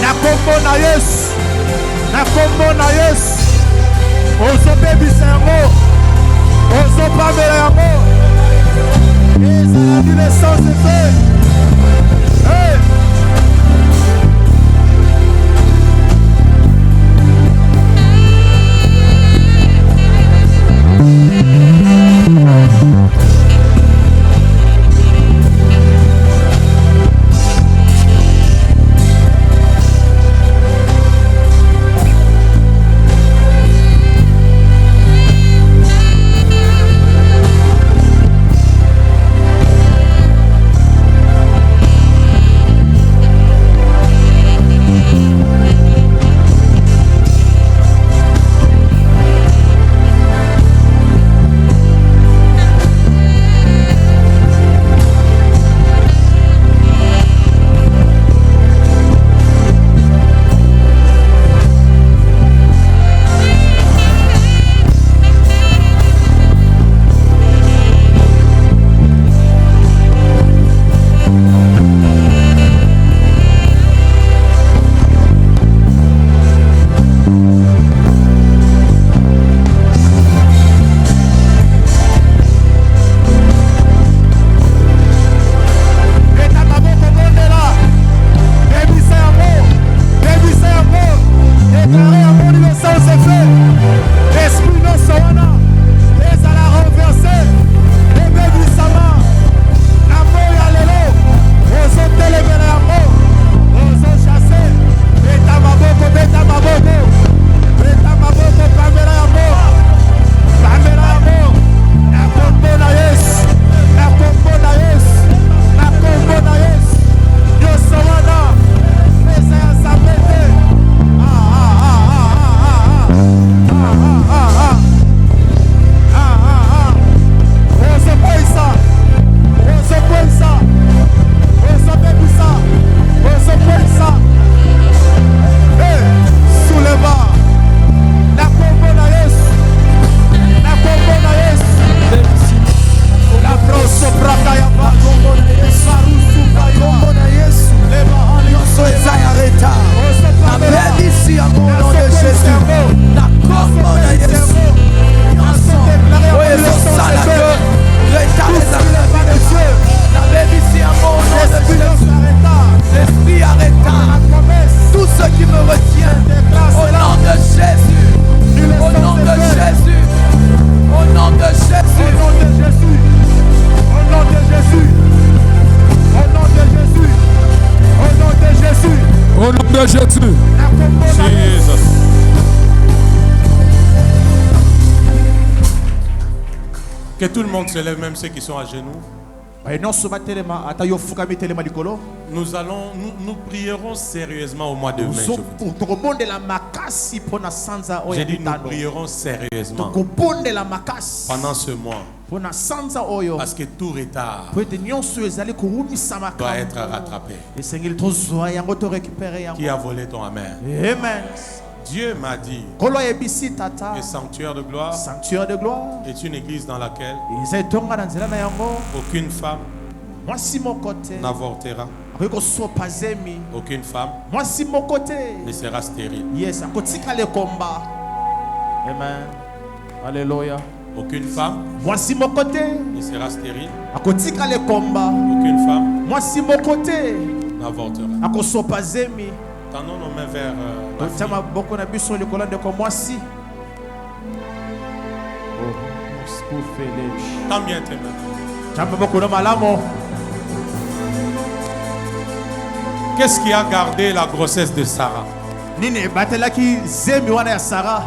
na kombo na Yesu ozo bebisa yango ozo famela yango ezala du l'essence de fait. Hey! Que tout le monde se lève, même ceux qui sont à genoux. Nous prierons sérieusement au mois de mai. J'ai dit nous prierons sérieusement pendant ce mois. Parce que tout retard doit être rattrapé. Qui a volé ton amen? Amen. Dieu m'a dit que Sanctuaire de gloire est une église dans laquelle aucune femme n'avortera. Aucune femme ne sera stérile. Amen. Alléluia. Aucune femme ne sera stérile. Aucune femme n'avortera. Tendons nos mains vers Tends bien tes mains. Qu'est-ce qui a gardé la grossesse de Sarah?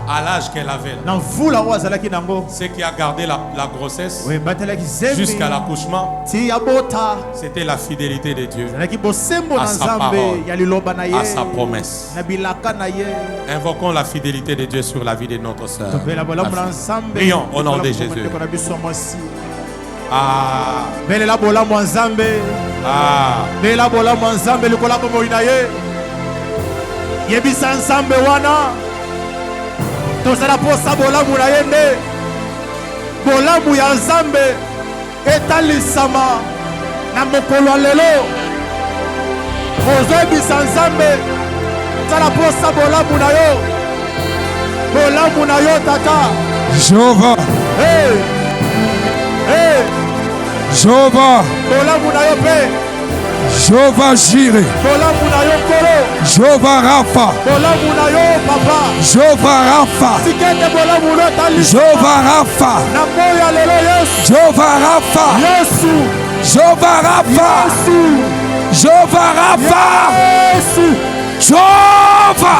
À l'âge qu'elle avait, ce qui a gardé la grossesse jusqu'à l'accouchement, c'était la fidélité de Dieu à sa parole, à sa promesse. Invoquons la fidélité de Dieu sur la vie de notre sœur. Prions au nom de Jésus. Ah. Yebisa nzambe wana tozala posa bolamu na yende bolamu ya nzambe etalisama na mokolo lelo ozobisa nzambe tozala posa bolamu na yo tata Jehova Jehova bolamu na yo pe Jehova Jireh, Jehova Rapha, Jehova Rapha, Jehova Rapha, Jehova Rapha, Jehova Rapha, Jehova Rapha, Jehova,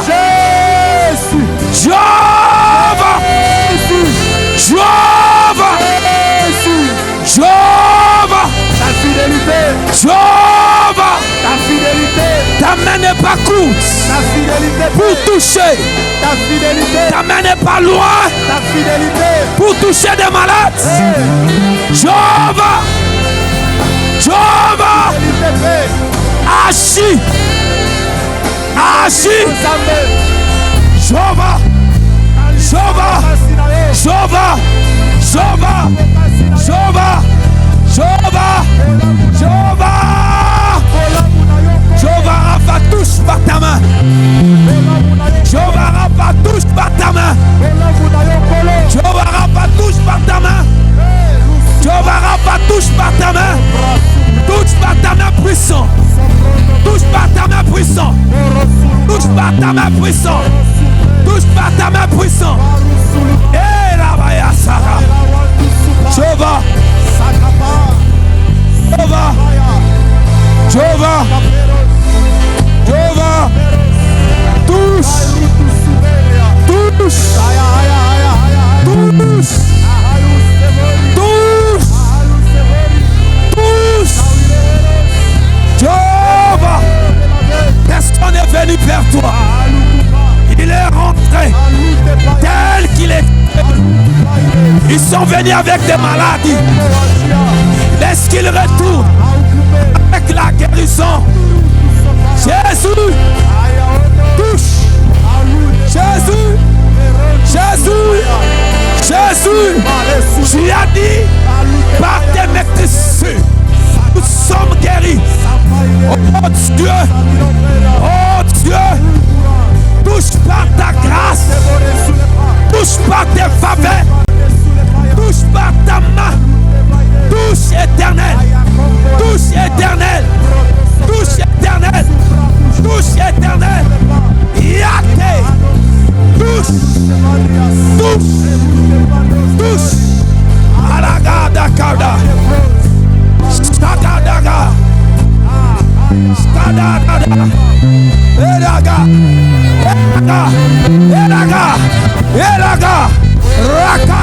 Jehova, ta fidélité, Jehova, ta fidélité, ta main n'est pas courte ta fidélité pour toucher, ta fidélité, ta main n'est pas loin ta fidélité pour toucher des malades. Jehova, Jehova, agis, agis, Jehova, Jehova, Jehova, Jehova, Jehova, Jehova, Jehova, Jehova Rapha, touche par ta main. Jehova Rapha, touche par ta main. Jehova Rapha, touche par ta main. Jehova Rapha, touche par ta main. Touche par ta main puissant. Touche par ta main puissant. Touche par ta main puissant. Touche par ta main puissant. Et la baya Sarah. Jehova. Jehova, Jehova, Jehova, touche, touche, touche, touche, touche, Jehova, personne n'est venu vers toi, il est rentré tel qu'il est. Ils sont venus avec des maladies. Laisse qu'ils retournent avec la guérison. Jésus, touche. Jésus, Jésus, Jésus. Tu as dit par tes maîtrises, nous sommes guéris. Oh Dieu, oh Dieu, touche par ta grâce, touche par tes faveurs, touche par ta main. Touche éternelle, touche éternelle, touche éternelle, touche éternelle, Yahvé, touche, touche, touche, Alagada Kada, Stakadaga, Skadada, Elaga, Elaga, Elaga, Elaga, Raka.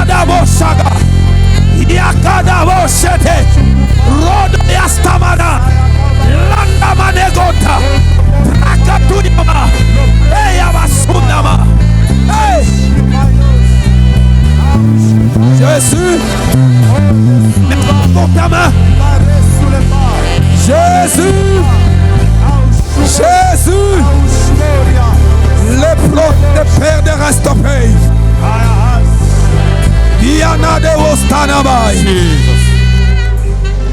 Jésus. Jésus. Le plot de Père de Rastopé. Diana de Ostanabai.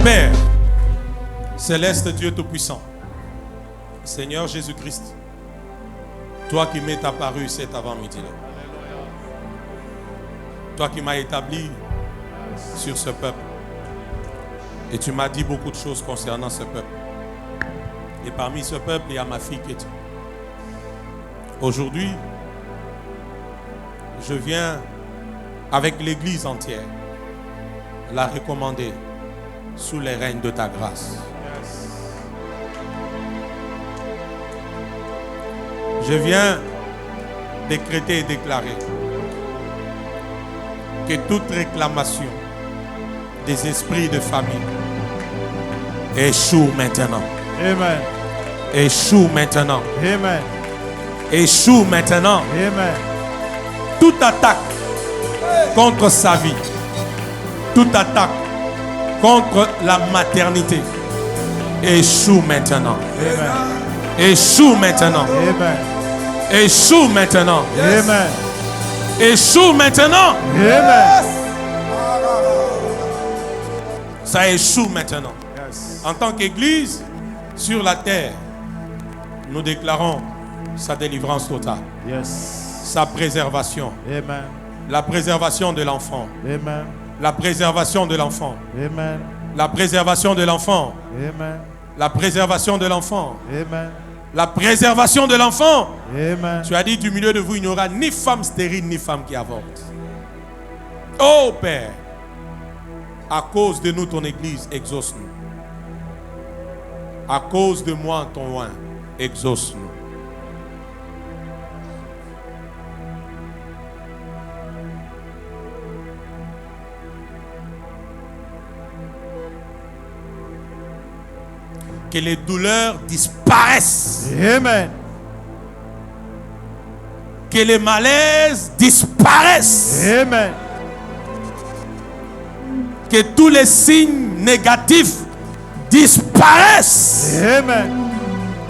Père, céleste Dieu Tout-Puissant, Seigneur Jésus-Christ, toi qui m'es apparu cet avant-midi-là, toi qui m'as établi sur ce peuple, et tu m'as dit beaucoup de choses concernant ce peuple. Et parmi ce peuple, il y a ma fille Kéti. Aujourd'hui, je viens avec l'église entière la recommander sous les règnes de ta grâce. Je viens décréter et déclarer que toute réclamation des esprits de famille échoue maintenant. Amen. Échoue maintenant. Amen. Échoue maintenant. Amen. Toute attaque contre sa vie, toute attaque contre la maternité échoue maintenant. Amen. Échoue maintenant. Amen. Échoue maintenant. Amen. Échoue maintenant. Amen. Ça échoue maintenant. Yes. En tant qu'église sur la terre, nous déclarons sa délivrance totale. Yes. Sa préservation. Amen. La préservation de l'enfant. Amen. La préservation de l'enfant. Amen. La préservation de l'enfant. Amen. La préservation de l'enfant. Amen. La préservation de l'enfant. Amen. Tu as dit du milieu de vous, il n'y aura ni femme stérile, ni femme qui avorte. Oh Père, à cause de nous, ton église, exauce-nous. À cause de moi, ton oint, exauce-nous. Que les douleurs disparaissent. Amen. Que les malaises disparaissent. Amen. Que tous les signes négatifs disparaissent. Amen.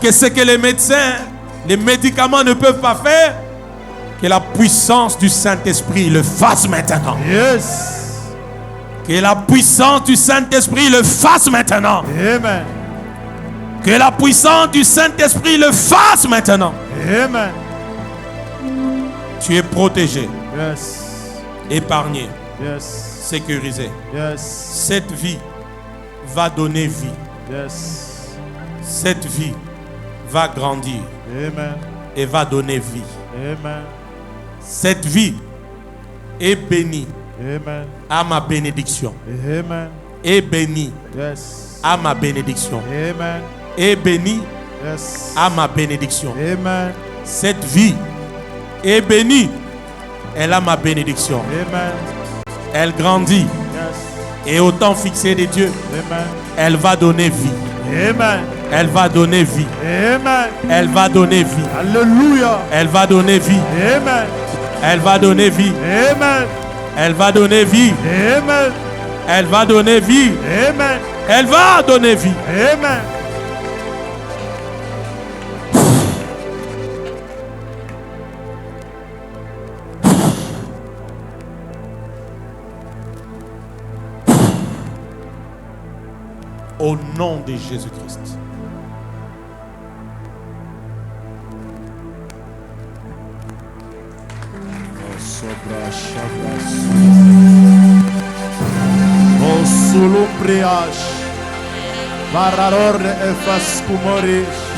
Que ce que les médecins, les médicaments ne peuvent pas faire, que la puissance du Saint-Esprit le fasse maintenant. Yes. Que la puissance du Saint-Esprit le fasse maintenant. Amen. Que la puissance du Saint-Esprit le fasse maintenant. Amen. Tu es protégé, Yes. épargné, Yes. sécurisé. Yes. Cette vie va donner vie. Yes. Cette vie va grandir Amen. et va donner vie. Amen. Cette vie est bénie Amen. à ma bénédiction. Amen. Est bénie Yes. à ma bénédiction. Amen. Est bénie Yes. à ma bénédiction. Amen. Cette vie est bénie. Elle a ma bénédiction. Amen. Elle grandit. Yes. Et au temps fixé de Dieu, Amen. elle va donner vie. Amen. Elle va donner vie. Amen. Elle va donner vie. Alléluia. Elle va donner vie. Amen. Elle va donner vie. Amen. Elle va donner vie. Amen. Elle va donner vie. Amen. Elle va donner vie. Amen. Au nom de Jésus-Christ.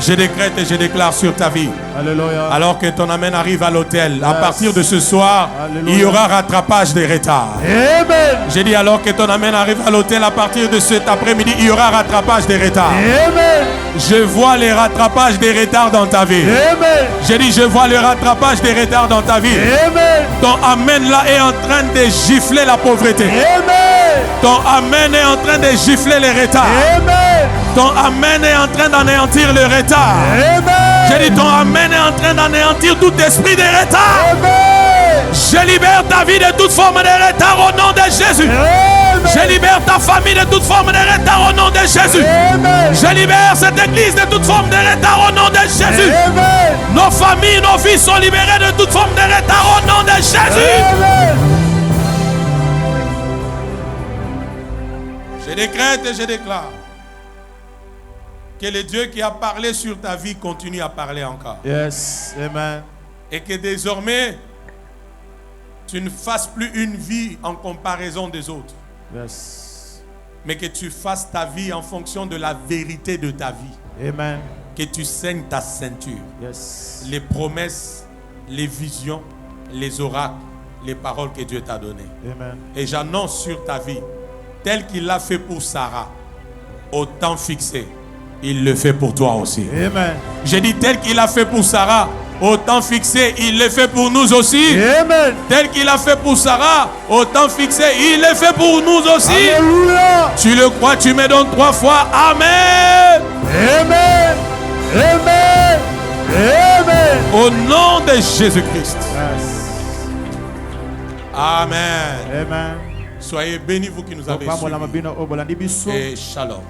Je décrète et je déclare sur ta vie. Alléluia. Alors que ton amen arrive à l'hôtel, à partir de ce soir, Alléluia. il y aura rattrapage des retards. Amen. J'ai dit alors que ton amen arrive à l'hôtel, à partir de cet après-midi, il y aura rattrapage des retards. Amen. Je vois les rattrapages des retards dans ta vie. Amen. J'ai dit je vois le rattrapage des retards dans ta vie. Amen. Ton amen là est en train de gifler la pauvreté. Amen. Ton amen est en train de gifler les retards. Amen. Ton amen est en train d'anéantir le retard. Amen. J'ai dit ton amen est en train d'anéantir tout esprit de retard. Amen. Je libère ta vie de toute forme de retard au nom de Jésus. Amen. Je libère ta famille de toute forme de retard au nom de Jésus. Je libère cette église de toute forme de retard au nom de Jésus. Nos familles, nos vies sont libérées de toute forme de retard au nom de Jésus. Je décrète et je déclare que le Dieu qui a parlé sur ta vie continue à parler encore. Yes, amen. Et que désormais, tu ne fasses plus une vie en comparaison des autres. Yes. Mais que tu fasses ta vie en fonction de la vérité de ta vie. Amen. Que tu saignes ta ceinture. Yes. Les promesses, les visions, les oracles, les paroles que Dieu t'a données. Amen. Et j'annonce sur ta vie, tel qu'il l'a fait pour Sarah, au temps fixé, il le fait pour toi aussi. Amen. J'ai dit tel qu'il a fait pour Sarah, au temps fixé, il le fait pour nous aussi. Amen. Tel qu'il a fait pour Sarah, au temps fixé, il le fait pour nous aussi. Alléluia. Tu le crois, tu me donnes 3 fois. Amen. Amen. Amen. Amen. Au nom de Jésus-Christ. Yes. Amen. Amen. Soyez bénis, vous qui nous avez suivis. Et shalom.